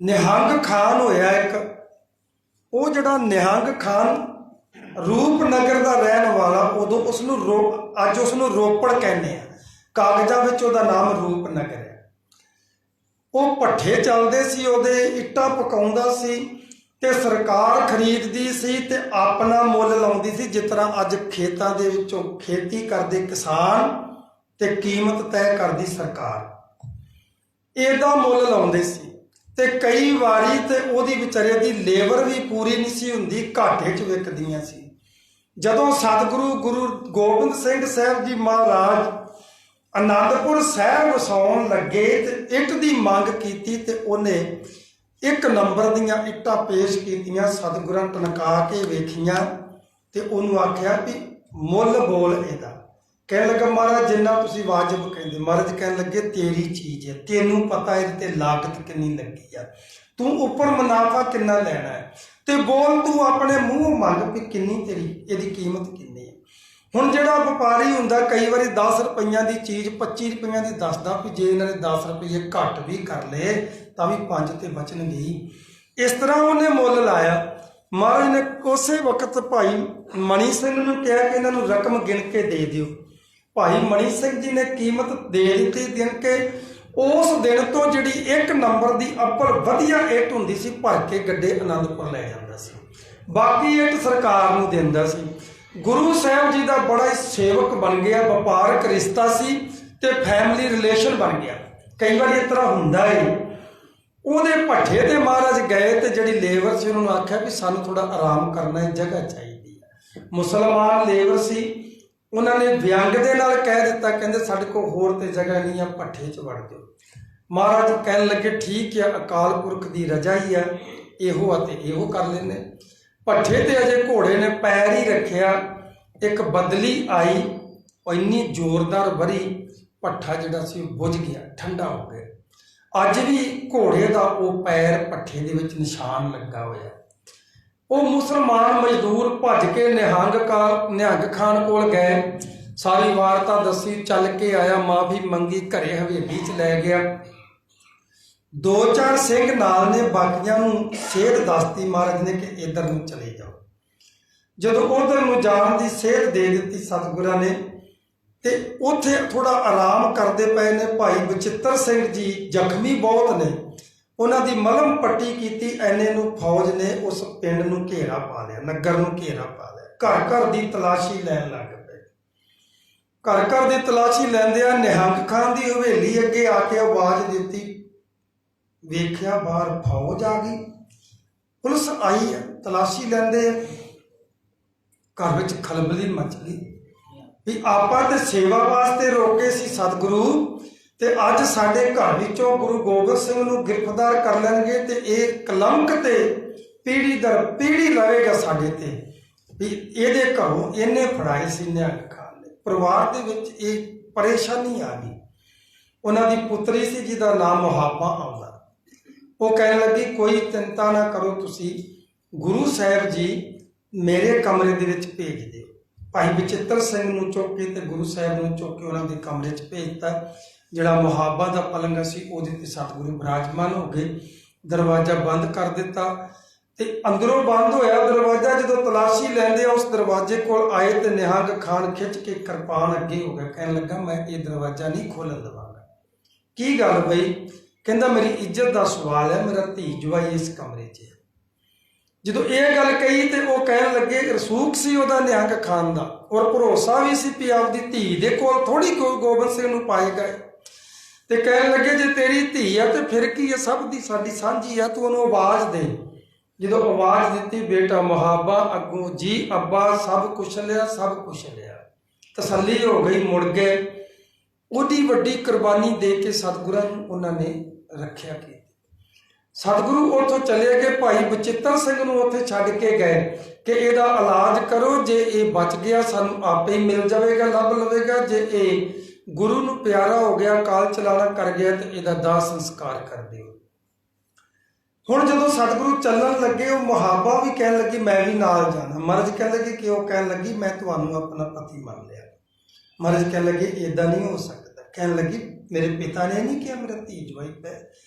ਨਿਹੰਗ ਖਾਨ ਹੋਇਆ ਇੱਕ, ਉਹ ਜਿਹੜਾ ਨਿਹੰਗ ਖਾਨ ਰੂਪਨਗਰ ਦਾ ਰਹਿਣ ਵਾਲਾ, ਉਦੋਂ ਉਸਨੂੰ ਅੱਜ ਉਸਨੂੰ ਰੋਪੜ ਕਹਿੰਦੇ ਆ, ਕਾਗਜ਼ਾਂ ਵਿੱਚ ਉਹਦਾ ਨਾਮ ਰੂਪਨਗਰ ਹੈ। ਉਹ ਭੱਠੇ ਚੱਲਦੇ ਸੀ, ਉਹਦੇ ਇੱਟਾਂ ਪਕਾਉਂਦਾ ਸੀ ਤੇ ਸਰਕਾਰ ਖਰੀਦਦੀ ਸੀ ਤੇ ਆਪਣਾ ਮੁੱਲ ਲਾਉਂਦੀ ਸੀ। ਜਿਸ ਤਰ੍ਹਾਂ ਅੱਜ ਖੇਤਾਂ ਦੇ ਵਿੱਚੋਂ ਖੇਤੀ ਕਰਦੇ ਕਿਸਾਨ ਤੇ ਕੀਮਤ ਤੈਅ ਕਰਦੀ ਸਰਕਾਰ, ਇਹਦਾ ਮੁੱਲ ਲਾਉਂਦੇ ਸੀ। ਤੇ ਕਈ ਵਾਰੀ ਤੇ ਉਹਦੀ ਵਿਚਾਰੇ ਦੀ ਲੇਬਰ ਵੀ ਪੂਰੀ ਨਹੀਂ ਸੀ ਹੁੰਦੀ, ਘਾਟੇ 'ਚ ਵਿਕਦੀਆਂ ਸੀ। ਜਦੋਂ ਸਤਿਗੁਰੂ ਗੁਰੂ ਗੋਬਿੰਦ ਸਿੰਘ ਸਾਹਿਬ ਜੀ ਮਹਾਰਾਜ ਅਨੰਦਪੁਰ ਸਾਹਿਬ ਵਸਾਉਣ ਲੱਗੇ ਤੇ ਇੱਟ ਦੀ ਮੰਗ ਕੀਤੀ ਤੇ ਉਹਨੇ 1 ਨੰਬਰ ਦੀਆਂ ਇੱਟਾਂ ਪੇਸ਼ ਕੀਤੀਆਂ। ਸਤਿਗੁਰਾਂ ਟਨਕਾ ਕੇ ਵੇਖੀਆਂ ਤੇ ਉਹਨੂੰ ਆਖਿਆ ਵੀ ਮੁੱਲ ਬੋਲ ਇਹਦਾ। ਕਹਿਣ ਲੱਗਾ ਮਹਾਰਾਜ ਜਿੰਨਾ ਤੁਸੀਂ ਵਾਜਬ ਕਹਿੰਦੇ। ਮਹਾਰਾਜ ਕਹਿਣ ਲੱਗੇ ਤੇਰੀ ਚੀਜ਼ ਹੈ, ਤੈਨੂੰ ਪਤਾ ਇਹਦੇ ਤੇ ਲਾਗਤ ਕਿੰਨੀ ਲੱਗੀ ਆ, ਤੂੰ ਉੱਪਰ ਮੁਨਾਫਾ ਕਿੰਨਾ ਲੈਣਾ ਹੈ, ਤੇ ਬੋਲ ਤੂੰ ਆਪਣੇ ਮੂੰਹ ਮੰਗ ਵੀ ਕਿੰਨੀ ਤੇਰੀ ਇਹਦੀ ਕੀਮਤ ਕਿੰਨੀ ਹੈ। ਹੁਣ ਜਿਹੜਾ ਵਪਾਰੀ ਹੁੰਦਾ ਕਈ ਵਾਰੀ 10 ਰੁਪਈਆਂ ਦੀ ਚੀਜ਼ 25 ਰੁਪਈਆਂ ਦੀ ਦੱਸਦਾ ਵੀ ਜੇ ਇਹਨਾਂ ਨੇ 10 ਰੁਪਈਏ ਘੱਟ ਵੀ ਕਰ ਲਏ ਤਾਂ ਵੀ 5 ਤੇ ਬਚਣਗੇ। ਇਸ ਤਰ੍ਹਾਂ ਉਹਨੇ ਮੁੱਲ ਲਾਇਆ। ਮਹਾਰਾਜ ਨੇ ਉਸੇ ਵਕਤ ਭਾਈ ਮਣੀ ਸਿੰਘ ਨੂੰ ਕਿਹਾ ਕਿ ਇਹਨਾਂ ਨੂੰ ਰਕਮ ਗਿਣ ਕੇ ਦੇ ਦਿਓ। ਭਾਈ ਮਣੀ ਸਿੰਘ ਜੀ ਨੇ ਕੀਮਤ ਦੇ ਦਿੱਤੀ ਗਿਣ ਕੇ। ਉਸ ਦਿਨ ਤੋਂ ਜਿਹੜੀ 1 ਨੰਬਰ ਦੀ ਅੱਪਲ ਵਧੀਆ ਇੱਟ ਹੁੰਦੀ ਸੀ ਭਰ ਕੇ ਗੱਡੇ ਆਨੰਦਪੁਰ ਲੈ ਜਾਂਦਾ ਸੀ, ਬਾਕੀ ਇੱਟ ਸਰਕਾਰ ਨੂੰ ਦਿੰਦਾ ਸੀ। ਗੁਰੂ ਸਾਹਿਬ ਜੀ ਦਾ ਬੜਾ ਹੀ ਸੇਵਕ ਬਣ ਗਿਆ, ਵਪਾਰਕ ਰਿਸ਼ਤਾ ਸੀ ਤੇ ਫੈਮਿਲੀ ਰਿਲੇਸ਼ਨ ਬਣ ਗਿਆ। ਕਈ ਵਾਰੀ ਇਸ ਤਰ੍ਹਾਂ ਹੁੰਦਾ ਹੈ। ਉਹਦੇ ਭੱਠੇ ਤੇ ਮਹਾਰਾਜ ਗਏ ਤੇ ਜਿਹੜੀ ਲੇਬਰ ਸੀ ਉਹਨਾਂ ਨੂੰ ਆਖਿਆ ਵੀ ਸਾਨੂੰ ਥੋੜਾ ਆਰਾਮ ਕਰਨਾ ਹੈ, ਜਗ੍ਹਾ ਚਾਹੀਦੀ ਹੈ। ਮੁਸਲਮਾਨ ਲੇਬਰ ਸੀ, ਉਹਨਾਂ ਨੇ ਵਿਅੰਗ ਦੇ ਨਾਲ ਕਹਿ ਦਿੱਤਾ, ਕਹਿੰਦੇ ਸਾਡੇ ਕੋਲ ਹੋਰ ਤੇ ਜਗ੍ਹਾ ਨਹੀਂ ਆ, ਭੱਠੇ 'ਚ ਵੜ ਜਾਓ। ਮਹਾਰਾਜ ਕਹਿਣ ਲੱਗੇ ਠੀਕ ਹੈ, ਅਕਾਲ ਪੁਰਖ ਦੀ ਰਜਾ ਹੀ ਆ, ਇਹੋ ਆ ਤੇ ਇਹੋ ਕਰ ਲੈਂਦੇ। ਭੱਠੇ ਤੇ ਅਜੇ ਘੋੜੇ ਨੇ ਪੈਰ ਹੀ ਰੱਖਿਆ, ਇੱਕ ਬਦਲੀ ਆਈ, ਉਹ ਇੰਨੀ ਜ਼ੋਰਦਾਰ ਵਰੀ, ਭੱਠਾ ਜਿਹੜਾ ਸੀ ਉਹ ਬੁਝ ਗਿਆ, ਠੰਡਾ ਹੋ ਗਿਆ। ਅੱਜ ਵੀ ਘੋੜੇ ਦਾ ਉਹ ਪੈਰ ਭੱਠੇ ਦੇ ਵਿੱਚ ਨਿਸ਼ਾਨ ਲੱਗਾ ਹੋਇਆ। ਉਹ ਮੁਸਲਮਾਨ ਮਜ਼ਦੂਰ ਭੱਜ ਕੇ ਨਿਹੰਗ ਖਾਨ ਕੋਲ ਗਏ, ਸਾਰੀ ਵਾਰਤਾ ਦੱਸੀ, ਚੱਲ ਕੇ ਆਇਆ, ਮਾਫੀ ਮੰਗੀ, ਘਰੇ ਹਵੇਲੀ 'ਚ ਲੈ ਗਿਆ। 2-4 ਸਿੰਘ ਨਾਲ ਨੇ, ਬਾਕੀਆਂ ਨੂੰ ਸੇਧ ਦੱਸਤੀ ਮਹਾਰਾਜ ਨੇ ਕਿ ਇੱਧਰ ਨੂੰ ਚਲੇ ਜਾਓ। ਜਦੋਂ ਉਧਰ ਨੂੰ ਜਾਣ ਦੀ ਸੇਧ ਦੇ ਦਿੱਤੀ ਸਤਿਗੁਰਾਂ ਨੇ ਤੇ ਉੱਥੇ ਥੋੜਾ ਆਰਾਮ ਕਰਦੇ ਪਏ ਨੇ। ਭਾਈ ਬਚਿੱਤਰ ਸਿੰਘ ਜੀ ਜ਼ਖਮੀ ਬਹੁਤ ਨੇ, ਉਹਨਾਂ ਦੀ ਮਲਮ ਪੱਟੀ ਕੀਤੀ। ਐਨੇ ਨੂੰ ਫੌਜ ਨੇ ਉਸ ਪਿੰਡ ਨੂੰ ਘੇਰਾ ਪਾ ਲਿਆ, ਨਗਰ ਨੂੰ ਘੇਰਾ ਪਾ ਲਿਆ। ਘਰ ਘਰ ਦੀ ਤਲਾਸ਼ੀ ਲੈਣ ਲੱਗ ਪਏ। ਘਰ ਘਰ ਦੀ ਤਲਾਸ਼ੀ ਲੈਂਦਿਆਂ ਨਿਹੰਗ ਖਾਨ ਦੀ ਹਵੇਲੀ ਅੱਗੇ ਆ ਕੇ ਆਵਾਜ਼ ਦਿੱਤੀ, ਵੇਖਿਆ ਬਾਹਰ ਫੌਜ ਆ ਗਈ, ਪੁਲਿਸ ਆਈ ਹੈ, ਤਲਾਸ਼ੀ ਲੈਂਦੇ ਆ। ਘਰ ਵਿੱਚ ਖਲਬਲੀ ਮਚ ਗਈ ਵੀ ਆਪਾਂ ਤੇ ਸੇਵਾ ਵਾਸਤੇ ਰੋਕੇ ਸੀ ਸਤਿਗੁਰੂ, ਤੇ ਅੱਜ ਸਾਡੇ ਘਰ ਵਿੱਚੋਂ ਗੁਰੂ ਗੋਬਿੰਦ ਸਿੰਘ ਨੂੰ ਗ੍ਰਿਫਤਾਰ ਕਰ ਲੈਣਗੇ ਤੇ ਇਹ ਕਲੰਕ ਤੇ ਪੀੜੀ ਦਰ ਪੀੜੀ ਲਵੇਗਾ ਸਾਡੇ ਤੇ ਵੀ ਇਹਦੇ ਘਰੋਂ ਇਹਨੇ ਫੜਾਈ ਸੀ ਨਿਹੰਗ ਖਾਨ ਨੇ। ਪਰਿਵਾਰ ਦੇ ਵਿੱਚ ਇਹ ਪਰੇਸ਼ਾਨੀ ਆ ਗਈ। ਉਹਨਾਂ ਦੀ ਪੁੱਤਰੀ ਸੀ ਜਿਹਦਾ ਨਾਮ ਮੁਹਾਬਾ ਆਉਂਦਾ। ਉਹ ਕਹਿਣ ਲੱਗੀ ਕੋਈ ਚਿੰਤਾ ਨਾ ਕਰੋ ਤੁਸੀਂ, ਗੁਰੂ ਸਾਹਿਬ ਜੀ ਮੇਰੇ ਕਮਰੇ ਦੇ ਵਿੱਚ ਭੇਜ ਦਿਓ। ਭਾਈ ਬਚਿੱਤਰ ਸਿੰਘ ਨੂੰ ਚੁੱਕ ਕੇ ਤੇ ਗੁਰੂ ਸਾਹਿਬ ਨੂੰ ਚੁੱਕ ਕੇ ਉਹਨਾਂ ਦੇ ਕਮਰੇ 'ਚ ਭੇਜਤਾ। ਜਿਹੜਾ ਮੁਹਾਬਾ ਦਾ ਪਲੰਗ ਸੀ ਉਹਦੇ ਤੇ ਸਤਿਗੁਰੂ ਬਿਰਾਜਮਾਨ ਹੋ ਗਏ। ਦਰਵਾਜ਼ਾ ਬੰਦ ਕਰ ਦਿੱਤਾ ਤੇ ਅੰਦਰੋਂ ਬੰਦ ਹੋਇਆ ਦਰਵਾਜ਼ਾ। ਜਦੋਂ ਤਲਾਸ਼ੀ ਲੈਂਦੇ ਆ ਉਸ ਦਰਵਾਜ਼ੇ ਕੋਲ ਆਏ ਤੇ ਨਿਹੰਗ ਖਾਨ ਖਿੱਚ ਕੇ ਕਿਰਪਾਨ ਅੱਗੇ ਹੋ ਗਿਆ। ਕਹਿਣ ਲੱਗਾ ਮੈਂ ਇਹ ਦਰਵਾਜ਼ਾ ਨਹੀਂ ਖੋਲ੍ਹਣ ਦੇਵਾਂਗਾ। ਕੀ ਗੱਲ ਬਈ? ਕਹਿੰਦਾ ਮੇਰੀ ਇੱਜ਼ਤ ਦਾ ਸਵਾਲ ਹੈ, ਮੇਰਾ ਧੀ ਜਵਾਈ ਇਸ ਕਮਰੇ 'ਚ ਹੈ। ਜਦੋਂ ਇਹ ਗੱਲ ਕਹੀ ਤੇ ਉਹ ਕਹਿਣ ਲੱਗੇ, ਰਸੂਖ ਸੀ ਉਹਦਾ ਨਿਹੰਗ ਖਾਨ ਦਾ, ਔਰ ਭਰੋਸਾ ਵੀ ਸੀ ਵੀ ਆਪਦੀ ਧੀ ਦੇ ਕੋਲ ਥੋੜੀ ਗੋਬਿੰਦ ਸਿੰਘ ਨੂੰ ਪਾਏ ਗਏ। ਤੇ ਕਹਿਣ ਲੱਗੇ ਜੇ ਤੇਰੀ ਧੀ ਆ ਤੇ ਫਿਰ ਕੀ ਆ, ਸਭ ਦੀ ਸਾਡੀ ਸਾਂਝੀ ਆ, ਤੂੰ ਉਹਨੂੰ ਆਵਾਜ਼ ਦੇ। ਜਦੋਂ ਆਵਾਜ਼ ਦਿੱਤੀ, ਬੇਟਾ ਮੁਹਾਬਾ ਅੱਗੋਂ ਜੀ ਅੱਬਾ ਸਭ ਕੁਛ ਲਿਆ, ਸਭ ਕੁਛ ਲਿਆ। ਤਸੱਲੀ ਹੋ ਗਈ, ਮੁੜ ਗਏ। ਉਹਦੀ ਵੱਡੀ ਕੁਰਬਾਨੀ ਦੇ ਕੇ ਸਤਿਗੁਰਾਂ ਨੂੰ ਉਹਨਾਂ ਨੇ ਰੱਖਿਆ ਕੀਤੀ। ਸਤਿਗੁਰੂ ਉੱਥੋਂ ਚਲੇ ਗਏ, ਭਾਈ ਬਚਿੱਤਰ ਸਿੰਘ ਨੂੰ ਉੱਥੇ ਛੱਡ ਕੇ ਗਏ ਕਿ ਇਹਦਾ ਇਲਾਜ ਕਰੋ, ਜੇ ਇਹ ਬਚ ਗਿਆ ਸਾਨੂੰ ਆਪੇ ਹੀ ਮਿਲ ਜਾਵੇਗਾ, ਲੱਭ ਲਵੇਗਾ, ਜੇ ਇਹ ਗੁਰੂ ਨੂੰ ਪਿਆਰਾ ਹੋ ਗਿਆ, ਕਾਲ ਚਲਾਣਾ ਕਰ ਗਿਆ ਤੇ ਇਹਦਾ ਦਾਹ ਸੰਸਕਾਰ ਕਰ ਦਿਓ। ਹੁਣ ਜਦੋਂ ਸਤਿਗੁਰੂ ਚੱਲਣ ਲੱਗੇ, ਉਹ ਮੁਹਾਬਾ ਵੀ ਕਹਿਣ ਲੱਗੀ ਮੈਂ ਵੀ ਨਾਲ ਜਾਣਾ। ਮਹਾਰਾਜ ਕਹਿਣ ਲੱਗੇ ਕਿ ਉਹ ਕਹਿਣ ਲੱਗੀ ਮੈਂ ਤੁਹਾਨੂੰ ਆਪਣਾ ਪਤੀ ਮੰਨ ਲਿਆ। ਮਹਾਰਾਜ ਕਹਿਣ ਲੱਗੇ ਇੱਦਾਂ ਨਹੀਂ ਹੋ ਸਕਦਾ। ਕਹਿਣ ਲੱਗੀ ਮੇਰੇ ਪਿਤਾ ਨੇ ਨਹੀਂ ਕਿਹਾ ਮੇਰਾ ਧੀ ਜਵਾਈ ਪੈ,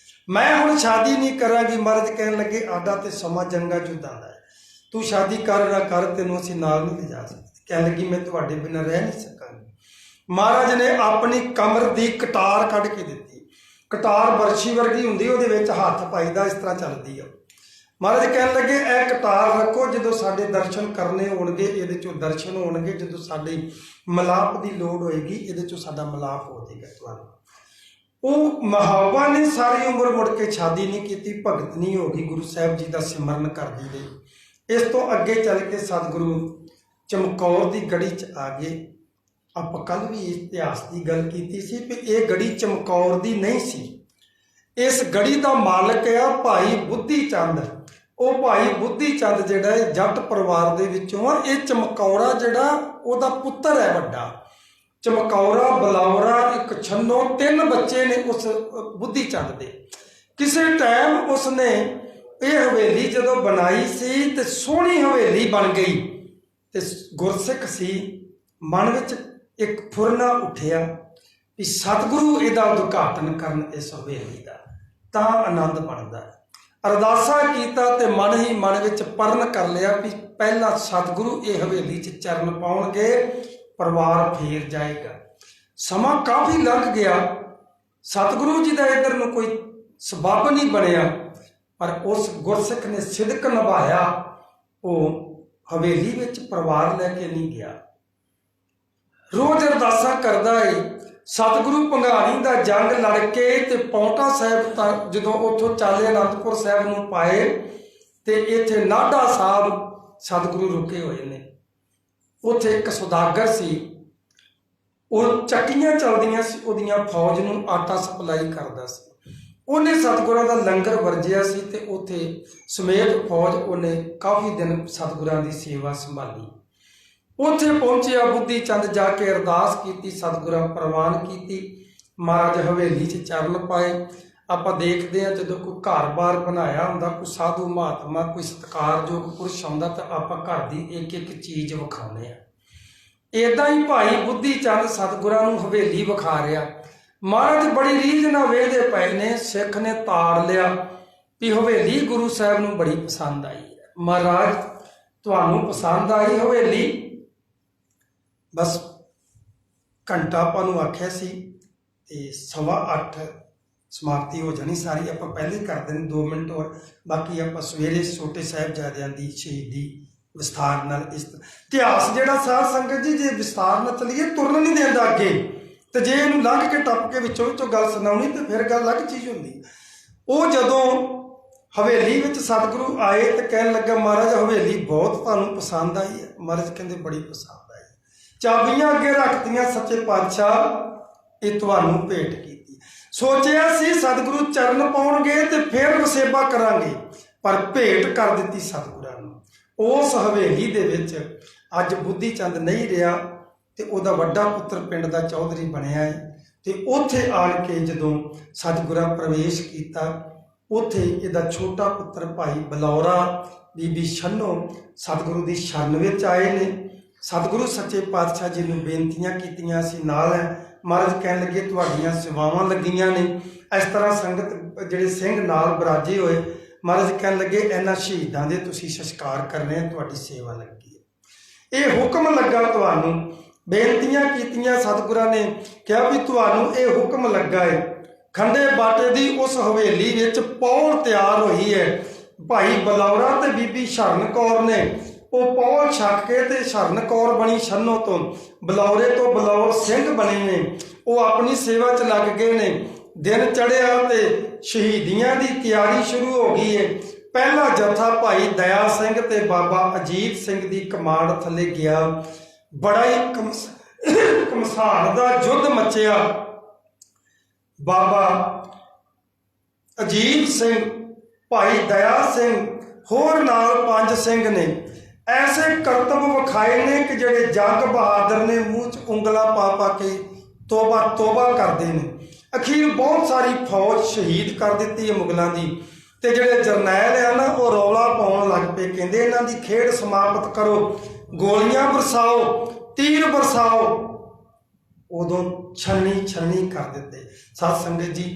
ਮੈਂ ਹੁਣ ਸ਼ਾਦੀ ਨਹੀਂ ਕਰਾਂਗੀ। ਮਹਾਰਾਜ ਕਹਿਣ ਲੱਗੇ ਆਡਾ ਤੇ ਸਮਾਂ ਜੰਗਾ ਜੁਦਾਂ ਦਾ ਹੈ, ਤੂੰ ਸ਼ਾਦੀ ਕਰ ਨਾ ਕਰ, ਤੈਨੂੰ ਅਸੀਂ ਨਾਲ ਨਹੀਂ ਲਿਜਾ ਸਕਦੇ। ਕਹਿਣ ਲੱਗੀ ਮੈਂ ਤੁਹਾਡੇ ਬਿਨਾਂ ਰਹਿ ਨਹੀਂ ਸਕਾਂਗੀ। ਮਹਾਰਾਜ ਨੇ ਆਪਣੀ ਕਮਰ ਦੀ ਕਟਾਰ ਕੱਢ ਕੇ ਦਿੱਤੀ। ਕਟਾਰ ਬਰਛੀ ਵਰਗੀ ਹੁੰਦੀ, ਉਹਦੇ ਵਿੱਚ ਹੱਥ ਪਾਈਦਾ, ਇਸ ਤਰ੍ਹਾਂ ਚੱਲਦੀ ਆ। ਮਹਾਰਾਜ ਕਹਿਣ ਲੱਗੇ ਇਹ ਕਟਾਰ ਰੱਖੋ, ਜਦੋਂ ਸਾਡੇ ਦਰਸ਼ਨ ਕਰਨੇ ਹੋਣਗੇ ਇਹਦੇ ਚੋਂ ਦਰਸ਼ਨ ਹੋਣਗੇ, ਜਦੋਂ ਸਾਡੀ ਮਿਲਾਪ ਦੀ ਲੋੜ ਹੋਏਗੀ ਇਹਦੇ ਚੋਂ ਸਾਡਾ ਮਿਲਾਪ ਹੋ ਜਾਏਗਾ ਤੁਹਾਨੂੰ। ਉਹ ਮੁਹਾਬਾ ਨੇ ਸਾਰੀ ਉਮਰ ਮੁੜ ਕੇ ਸ਼ਾਦੀ ਨਹੀਂ ਕੀਤੀ, ਭਗਤ ਨਹੀਂ ਹੋ ਗਈ, ਗੁਰੂ ਸਾਹਿਬ ਜੀ ਦਾ ਸਿਮਰਨ ਕਰਦੀ ਰਹੀ। ਇਸ ਤੋਂ ਅੱਗੇ ਚੱਲ ਕੇ ਸਤਿਗੁਰੂ ਚਮਕੌਰ ਦੀ ਗੜੀ 'ਚ ਆ ਗਏ। ਆਪਾਂ ਕੱਲ ਵੀ ਇਤਿਹਾਸ ਦੀ ਗੱਲ ਕੀਤੀ ਸੀ ਕਿ ਇਹ ਗੜੀ ਚਮਕੌਰ ਦੀ ਨਹੀਂ ਸੀ, ਇਸ ਗੜੀ ਦਾ ਮਾਲਕ ਆ ਭਾਈ ਬੁੱਧੀ ਚੰਦ। ਉਹ ਭਾਈ ਬੁੱਧੀ ਚੰਦ ਜਿਹੜਾ ਹੈ ਜੱਟ ਪਰਿਵਾਰ ਦੇ ਵਿੱਚੋਂ ਆ। ਇਹ ਚਮਕੌਰਾ ਜਿਹੜਾ ਉਹਦਾ ਪੁੱਤਰ ਹੈ ਵੱਡਾ। ਚਮਕੌਰਾ, ਬਲੌਰਾ, ਇੱਕ ਛੰਨੋ, 3 ਬੱਚੇ ਨੇ ਉਸ ਬੁੱਧੀ ਚੰਦ ਦੇ। ਕਿਸੇ ਟਾਈਮ ਉਸਨੇ ਇਹ ਹਵੇਲੀ ਜਦੋਂ ਬਣਾਈ ਸੀ ਤੇ ਸੋਹਣੀ ਹਵੇਲੀ ਬਣ ਗਈ ਤੇ ਗੁਰਸਿੱਖ ਸੀ, ਮਨ ਵਿੱਚ ਇੱਕ ਫੁਰਨਾ ਉੱਠਿਆ ਵੀ ਸਤਿਗੁਰੂ ਇਹਦਾ ਉਦਘਾਟਨ ਕਰਨ ਇਸ ਹਵੇਲੀ ਦਾ, ਤਾਂ ਆਨੰਦ ਬਣਦਾ। ਅਰਦਾਸਾ ਕੀਤਾ ਤੇ ਮਨ ਹੀ ਮਨ ਵਿੱਚ ਪਰਨ ਕਰ ਲਿਆ ਵੀ ਪਹਿਲਾਂ ਸਤਿਗੁਰੂ ਇਹ ਹਵੇਲੀ 'ਚ ਚਰਨ ਪਾਉਣਗੇ, ਪਰਿਵਾਰ ਫੇਰ ਜਾਏਗਾ। ਸਮਾਂ ਕਾਫੀ ਲੰਘ ਗਿਆ, ਸਤਿਗੁਰੂ ਜੀ ਦਾ ਇੱਧਰ ਨੂੰ ਕੋਈ ਸਬੱਬ ਨਹੀਂ ਬਣਿਆ, ਪਰ ਉਸ ਗੁਰਸਿੱਖ ਨੇ ਸਿਦਕ ਨਿਭਾਇਆ। ਉਹ ਹਵੇਲੀ ਵਿੱਚ ਪਰਿਵਾਰ ਲੈ ਕੇ ਨਹੀਂ ਗਿਆ, ਰੋਜ਼ ਅਰਦਾਸਾਂ ਕਰਦਾ ਏ। ਸਤਿਗੁਰੂ ਭੰਗਾਣੀ ਦਾ ਜੰਗ ਲੜ ਕੇ ਤੇ ਪੌਂਟਾ ਸਾਹਿਬ ਤੱਕ ਜਦੋਂ ਉੱਥੋਂ ਚਾਲੇ ਅਨੰਦਪੁਰ ਸਾਹਿਬ ਨੂੰ ਪਾਏ ਤੇ ਇੱਥੇ ਨਾਢਾ ਸਾਹਿਬ ਸਤਿਗੁਰੂ ਰੁਕੇ ਹੋਏ ਨੇ। ਉੱਥੇ ਇੱਕ ਸੁਦਾਗਰ ਸੀ, ਉਹ ਚੱਕੀਆਂ ਚੱਲਦੀਆਂ ਸੀ, ਉਹਦੀਆਂ ਫੌਜ ਨੂੰ ਆਟਾ ਸਪਲਾਈ ਕਰਦਾ ਸੀ। ਉਹਨੇ ਸਤਿਗੁਰਾਂ ਦਾ ਲੰਗਰ ਵਰਜਿਆ ਸੀ ਤੇ ਉੱਥੇ ਸਮੇਤ ਫੌਜ ਉਹਨੇ ਕਾਫੀ ਦਿਨ ਸਤਿਗੁਰਾਂ ਦੀ ਸੇਵਾ ਸੰਭਾਲੀ। ਉੱਥੇ ਪਹੁੰਚਿਆ ਬੁੱਧੀ ਚੰਦ, ਜਾ ਕੇ ਅਰਦਾਸ ਕੀਤੀ, ਸਤਿਗੁਰਾਂ ਪ੍ਰਵਾਨ ਕੀਤੀ। ਮਹਾਰਾਜ ਹਵੇਲੀ 'ਚ ਚਰਨ ਪਾਏ। ਆਪਾਂ ਦੇਖਦੇ ਹਾਂ ਜਦੋਂ ਕੋਈ ਘਰ-ਬਾਰ ਬਣਾਇਆ ਹੁੰਦਾ, ਕੋਈ ਸਾਧੂ ਮਹਾਤਮਾ, ਕੋਈ ਸਤਿਕਾਰਯੋਗ ਪੁਰਸ਼ ਆਉਂਦਾ ਤਾਂ ਆਪਾਂ ਘਰ ਦੀ ਇੱਕ ਇੱਕ ਚੀਜ਼ ਵਿਖਾਉਂਦੇ ਹਾਂ। ਇੱਦਾਂ ਹੀ ਭਾਈ ਬੁੱਧੀ ਚੰਦ ਸਤਿਗੁਰਾਂ ਨੂੰ ਹਵੇਲੀ ਵਿਖਾ ਰਿਹਾ। ਮਹਾਰਾਜ ਬੜੀ ਰੀਝ ਨਾਲ ਵੇਖਦੇ ਪਏ ਨੇ। ਸਿੱਖ ਨੇ ਤਾੜ ਲਿਆ ਵੀ ਹਵੇਲੀ ਗੁਰੂ ਸਾਹਿਬ ਨੂੰ ਬੜੀ ਪਸੰਦ ਆਈ ਹੈ। ਮਹਾਰਾਜ ਤੁਹਾਨੂੰ ਪਸੰਦ ਆਈ ਹਵੇਲੀ? ਬਸ ਘੰਟਾ ਆਪਾਂ ਨੂੰ ਆਖਿਆ ਸੀ ਤੇ 8:15 ਸਮਾਪਤੀ ਹੋ ਜਾਣੀ ਸਾਰੀ। ਆਪਾਂ ਪਹਿਲੇ ਹੀ ਕਰ ਦੇਣੀ 2 ਮਿੰਟ ਹੋਰ, ਬਾਕੀ ਆਪਾਂ ਸਵੇਰੇ ਛੋਟੇ ਸਾਹਿਬਜ਼ਾਦਿਆਂ ਦੀ ਸ਼ਹੀਦੀ ਵਿਸਥਾਰ ਨਾਲ। ਇਸ ਇਤਿਹਾਸ ਜਿਹੜਾ ਸਾਧ ਸੰਗਤ ਜੀ ਜੇ ਵਿਸਥਾਰ ਨਾਲ ਚੱਲੀਏ ਤੁਰਨ ਨਹੀਂ ਦਿੰਦਾ ਅੱਗੇ, ਤੇ ਜੇ ਇਹਨੂੰ ਲੰਘ ਕੇ ਟੱਪ ਕੇ ਵਿੱਚੋਂ ਗੱਲ ਸੁਣਾਉਣੀ ਤੇ ਫਿਰ ਗੱਲ ਅਲੱਗ ਚੀਜ਼ ਹੁੰਦੀ। ਉਹ ਜਦੋਂ ਹਵੇਲੀ ਵਿੱਚ ਸਤਿਗੁਰੂ ਆਏ ਤੇ ਕਹਿਣ ਲੱਗਾ ਮਹਾਰਾਜ ਹਵੇਲੀ ਬਹੁਤ ਤੁਹਾਨੂੰ ਪਸੰਦ ਆਈ ਹੈ। ਮਹਾਰਾਜ ਕਹਿੰਦੇ ਬੜੀ ਪਸੰਦ ਆਈ। ਚਾਬੀਆਂ ਅੱਗੇ ਰੱਖਤੀਆਂ ਸੱਚੇ ਪਾਤਸ਼ਾਹ, ਇਹ ਤੁਹਾਨੂੰ ਭੇਟ ਕੀਤੀ। ਸੋਚਿਆ ਸੀ ਸਤਿਗੁਰੂ ਚਰਨ ਪਾਉਣਗੇ ਤੇ ਫਿਰ ਵਸੇਬਾ ਕਰਾਂਗੇ, ਪਰ ਭੇਟ ਕਰ ਦਿੱਤੀ ਸਤਿਗੁਰਾਂ ਨੂੰ। ਉਸ ਹਵੇਲੀ ਦੇ ਵਿੱਚ ਅੱਜ ਬੁੱਧੀ ਚੰਦ ਨਹੀਂ ਰਿਹਾ ਤੇ ਉਹਦਾ ਵੱਡਾ ਪੁੱਤਰ ਪਿੰਡ ਦਾ ਚੌਧਰੀ ਬਣਿਆ ਹੈ। ਤੇ ਉੱਥੇ ਆਣ ਕੇ ਜਦੋਂ ਸਤਿਗੁਰਾਂ ਪ੍ਰਵੇਸ਼ ਕੀਤਾ, ਉੱਥੇ ਇਹਦਾ ਛੋਟਾ ਪੁੱਤਰ ਭਾਈ ਬਲੌਰਾ, ਬੀਬੀ ਛੰਨੋ ਸਤਿਗੁਰੂ ਦੀ ਸ਼ਰਨ ਵਿੱਚ ਆਏ ਨੇ। ਸਤਿਗੁਰੂ ਸੱਚੇ ਪਾਤਸ਼ਾਹ ਜੀ ਨੂੰ ਬੇਨਤੀਆਂ ਕੀਤੀਆਂ, ਅਸੀਂ ਨਾਲ ਹੈ। ਮਹਾਰਾਜ ਕਹਿਣ ਲੱਗੇ ਤੁਹਾਡੀਆਂ ਸੇਵਾਵਾਂ ਲੱਗੀਆਂ ਨੇ। ਇਸ ਤਰ੍ਹਾਂ ਸੰਗਤ ਜਿਹੜੇ ਸਿੰਘ ਨਾਲ ਬਰਾਜੇ ਹੋਏ, ਮਹਾਰਾਜ ਕਹਿਣ ਲੱਗੇ ਇਹਨਾਂ ਸ਼ਹੀਦਾਂ ਦੇ ਤੁਸੀਂ ਸੰਸਕਾਰ ਕਰਨੇ ਆ, ਤੁਹਾਡੀ ਸੇਵਾ ਲੱਗੀ ਹੈ। ਇਹ ਹੁਕਮ ਲੱਗਾ ਤੁਹਾਨੂੰ। ਬੇਨਤੀਆਂ ਕੀਤੀਆਂ, ਸਤਿਗੁਰਾਂ ਨੇ ਕਿਹਾ ਵੀ ਤੁਹਾਨੂੰ ਇਹ ਹੁਕਮ ਲੱਗਾ ਹੈ। ਖੰਡੇ ਬਾਟੇ ਦੀ ਉਸ ਹਵੇਲੀ ਵਿੱਚ ਪੌੜ ਤਿਆਰ ਹੋਈ ਹੈ। ਭਾਈ ਬਲੌਰਾ ਤੇ ਬੀਬੀ ਸ਼ਰਨ ਕੌਰ ਨੇ ਉਹ ਪਹੁ ਛੱਕ ਕੇ ਤੇ ਸ਼ਰਨ ਕੌਰ ਬਣੀ ਛੰਨੋ ਤੋਂ, ਬਲੌਰੇ ਤੋਂ ਬਲੌਰ ਸਿੰਘ ਬਣੇ ਨੇ। ਉਹ ਆਪਣੀ ਸੇਵਾ 'ਚ ਲੱਗ ਗਏ ਨੇ। ਦਿਨ ਚੜ੍ਹਿਆ ਤੇ ਸ਼ਹੀਦੀਆਂ ਦੀ ਤਿਆਰੀ ਸ਼ੁਰੂ ਹੋ ਗਈ ਏ। ਪਹਿਲਾ ਜੱਥਾ ਭਾਈ ਦਇਆ ਸਿੰਘ ਤੇ ਬਾਬਾ ਅਜੀਤ ਸਿੰਘ ਦੀ ਕਮਾਂਡ ਥੱਲੇ ਗਿਆ। ਬੜਾ ਹੀ ਘਮਸਾਨ ਦਾ ਯੁੱਧ ਮਚਿਆ। ਬਾਬਾ ਅਜੀਤ ਸਿੰਘ, ਭਾਈ ਦਇਆ ਸਿੰਘ, ਹੋਰ ਨਾਲ 5 ਸਿੰਘ ਨੇ। ਐਸੇ ਕਰਤੱਵ ਵਿਖਾਏ ਨੇ ਕਿ ਜਿਹੜੇ ਜੰਗ ਬਹਾਦਰ ਨੇ ਮੂੰਹ 'ਚ ਉਂਗਲਾਂ ਪਾ ਪਾ ਕੇ ਤੋਬਾ ਤੋਬਾ ਕਰਦੇ ਨੇ। ਅਖੀਰ ਬਹੁਤ ਸਾਰੀ ਫੌਜ ਸ਼ਹੀਦ ਕਰ ਦਿੱਤੀ ਹੈ ਮੁਗਲਾਂ ਦੀ। ਤੇ ਜਿਹੜੇ ਜਰਨੈਲ ਆ ਨਾ ਉਹ ਰੌਲਾ ਪਾਉਣ ਲੱਗ ਪਏ, ਕਹਿੰਦੇ ਇਹਨਾਂ ਦੀ ਖੇਡ ਸਮਾਪਤ ਕਰੋ, ਗੋਲੀਆਂ ਬਰਸਾਓ, ਤੀਰ ਬਰਸਾਓ। ਉਦੋਂ ਛੰਨੀ ਕਰ ਦਿੱਤੇ। ਸਤ ਸੰਗਤ ਜੀ,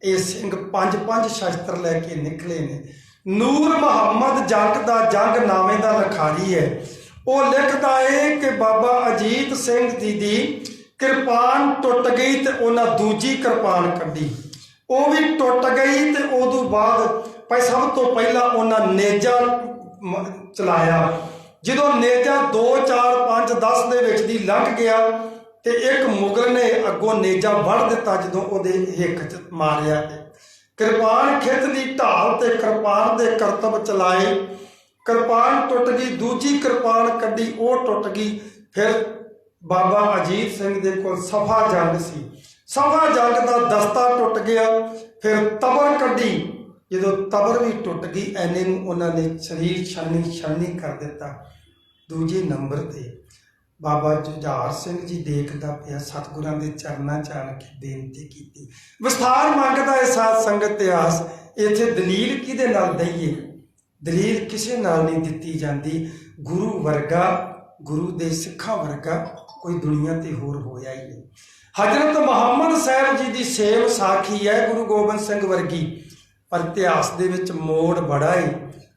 ਇਹ ਸਿੰਘ 5 ਸ਼ਸਤਰ ਲੈ ਕੇ ਨਿਕਲੇ ਨੇ। ਨੂਰ ਮੁਹੰਮਦ ਜੰਗ ਦਾ ਜੰਗ ਨਾਵੇਂ ਦਾ ਲਿਖਾਰੀ ਹੈ। ਉਹ ਲਿਖਦਾ ਏ ਕਿ ਬਾਬਾ ਅਜੀਤ ਸਿੰਘ ਜੀ ਦੀ ਕਿਰਪਾਨ ਟੁੱਟ ਗਈ ਤੇ ਉਹਨਾਂ ਦੂਜੀ ਕਿਰਪਾਨ ਕੱਢੀ, ਉਹ ਵੀ ਟੁੱਟ ਗਈ। ਤੇ ਉਦੋਂ ਬਾਅਦ ਸਭ ਤੋਂ ਪਹਿਲਾਂ ਉਹਨਾਂ ਨੇਜਾ ਚਲਾਇਆ। ਜਦੋਂ ਨੇਜਾ 2 4 5 10 ਦੇ ਵਿੱਚ ਦੀ ਲੰਘ ਗਿਆ ਤੇ ਇੱਕ ਮੁਗਲ ਨੇ ਅੱਗੋਂ ਨੇਜਾ ਵੜ ਦਿੱਤਾ। ਜਦੋਂ ਉਹਦੇ ਹਿੱਕ 'ਚ ਮਾਰਿਆ ਤੇ ਕਿਰਪਾਨ ਖਿੱਚ ਲਈ ਢਾਲ ਤੇ ਕਿਰਪਾਨ ਦੇ ਕਰਤੱਵ ਚਲਾਏ। ਕਿਰਪਾਨ ਟੁੱਟ ਗਈ, ਦੂਜੀ ਕਿਰਪਾਨ ਕੱਢੀ, ਉਹ ਟੁੱਟ ਗਈ। ਫਿਰ ਬਾਬਾ ਅਜੀਤ ਸਿੰਘ ਦੇ ਕੋਲ ਸਫਾ ਜੰਗ ਸੀ। ਸਫਾ ਜੰਗ ਦਾ ਦਸਤਾ ਟੁੱਟ ਗਿਆ। ਫਿਰ ਤਬਰ ਕੱਢੀ। ਜਦੋਂ ਤਬਰ ਵੀ ਟੁੱਟ ਗਈ, ਐਨੇ ਨੂੰ ਉਹਨਾਂ ਨੇ ਸਰੀਰ ਛੰਨੀ ਕਰ ਦਿੱਤਾ। ਦੂਜੇ ਨੰਬਰ ਤੇ ਬਾਬਾ ਜੁਝਾਰ ਸਿੰਘ ਜੀ ਦੇਖਦਾ ਪਿਆ, ਸਤਿਗੁਰਾਂ ਦੇ ਚਰਨਾਂ 'ਚ ਆਣ ਕੇ ਬੇਨਤੀ ਕੀਤੀ। ਵਿਸਥਾਰ ਮੰਗਦਾ ਹੈ ਸਾਧ ਸੰਗਤ ਇਤਿਹਾਸ। ਇੱਥੇ ਦਲੀਲ ਕਿਹਦੇ ਨਾਲ ਦਈਏ? ਦਲੀਲ ਕਿਸੇ ਨਾਲ ਨਹੀਂ ਦਿੱਤੀ ਜਾਂਦੀ। ਗੁਰੂ ਵਰਗਾ, ਗੁਰੂ ਦੇ ਸਿੱਖਾਂ ਵਰਗਾ ਕੋਈ ਦੁਨੀਆ ਤੇ ਹੋਰ ਹੋਇਆ ਹੀ ਨਹੀਂ। ਹਜ਼ਰਤ ਮੁਹੰਮਦ ਸਾਹਿਬ ਜੀ ਦੀ ਸੇਵ ਸਾਖੀ ਹੈ ਗੁਰੂ ਗੋਬਿੰਦ ਸਿੰਘ ਵਰਗੀ, ਪਰ ਇਤਿਹਾਸ ਦੇ ਵਿੱਚ ਮੋੜ ਬੜਾ ਏ।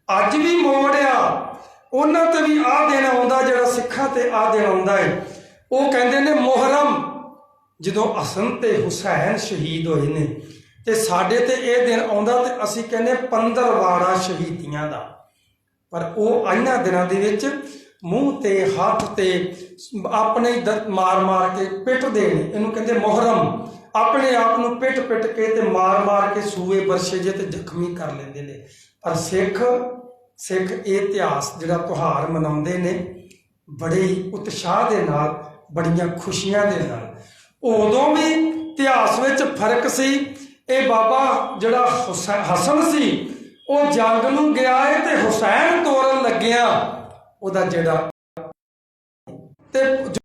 ਅੱਜ ਵੀ ਮੋੜ ਆ। ਉਹਨਾਂ ਤੇ ਵੀ ਆਹ ਦਿਨ ਆਉਂਦਾ ਜਿਹੜਾ ਸਿੱਖਾਂ ਤੇ ਆਹ ਦਿਨ ਆਉਂਦਾ ਏ। ਉਹ ਕਹਿੰਦੇ ਨੇ ਮੁਹਰਮ, ਜਦੋਂ ਹਸਨ ਤੇ ਹੁਸੈਨ ਸ਼ਹੀਦ ਹੋਏ ਨੇ, ਤੇ ਸਾਡੇ ਤੇ ਇਹ ਦਿਨ ਆਉਂਦਾ ਤੇ ਅਸੀਂ ਕਹਿੰਦੇ 15 ਵਾੜਾ ਸ਼ਹੀਦੀਆਂ ਦਾ। ਪਰ ਉਹ ਇਹਨਾਂ ਦਿਨਾਂ ਦੇ ਵਿੱਚ ਮੂੰਹ ਤੇ ਹੱਥ ਤੇ ਆਪਣੇ ਮਾਰ ਕੇ ਪਿੱਟਦੇ ਨੇ। ਇਹਨੂੰ ਕਹਿੰਦੇ ਮੁਹਰਮ। ਆਪਣੇ ਆਪ ਨੂੰ ਪਿੱਟ ਕੇ ਤੇ ਮਾਰ ਕੇ ਸੂਏ ਬਰਛੇ ਜੇ ਤੇ ਜ਼ਖਮੀ ਕਰ ਲੈਂਦੇ ਨੇ। ਪਰ ਸਿੱਖ ਇਹ ਇਤਿਹਾਸ ਜਿਹੜਾ ਤਿਉਹਾਰ ਮਨਾਉਂਦੇ ਨੇ ਬੜੇ ਹੀ ਉਤਸ਼ਾਹ ਦੇ ਨਾਲ, ਬੜੀਆਂ ਖੁਸ਼ੀਆਂ ਦੇ ਨਾਲ। ਉਦੋਂ ਵੀ ਇਤਿਹਾਸ ਵਿੱਚ ਫਰਕ ਸੀ। ਇਹ ਬਾਬਾ ਜਿਹੜਾ ਹਸਨ ਸੀ ਉਹ ਜੰਗ ਨੂੰ ਗਿਆ ਹੈ ਤੇ ਹੁਸੈਨ ਤੋਰਨ ਲੱਗਿਆ ਉਹਦਾ ਜਿਹੜਾ ਤੇ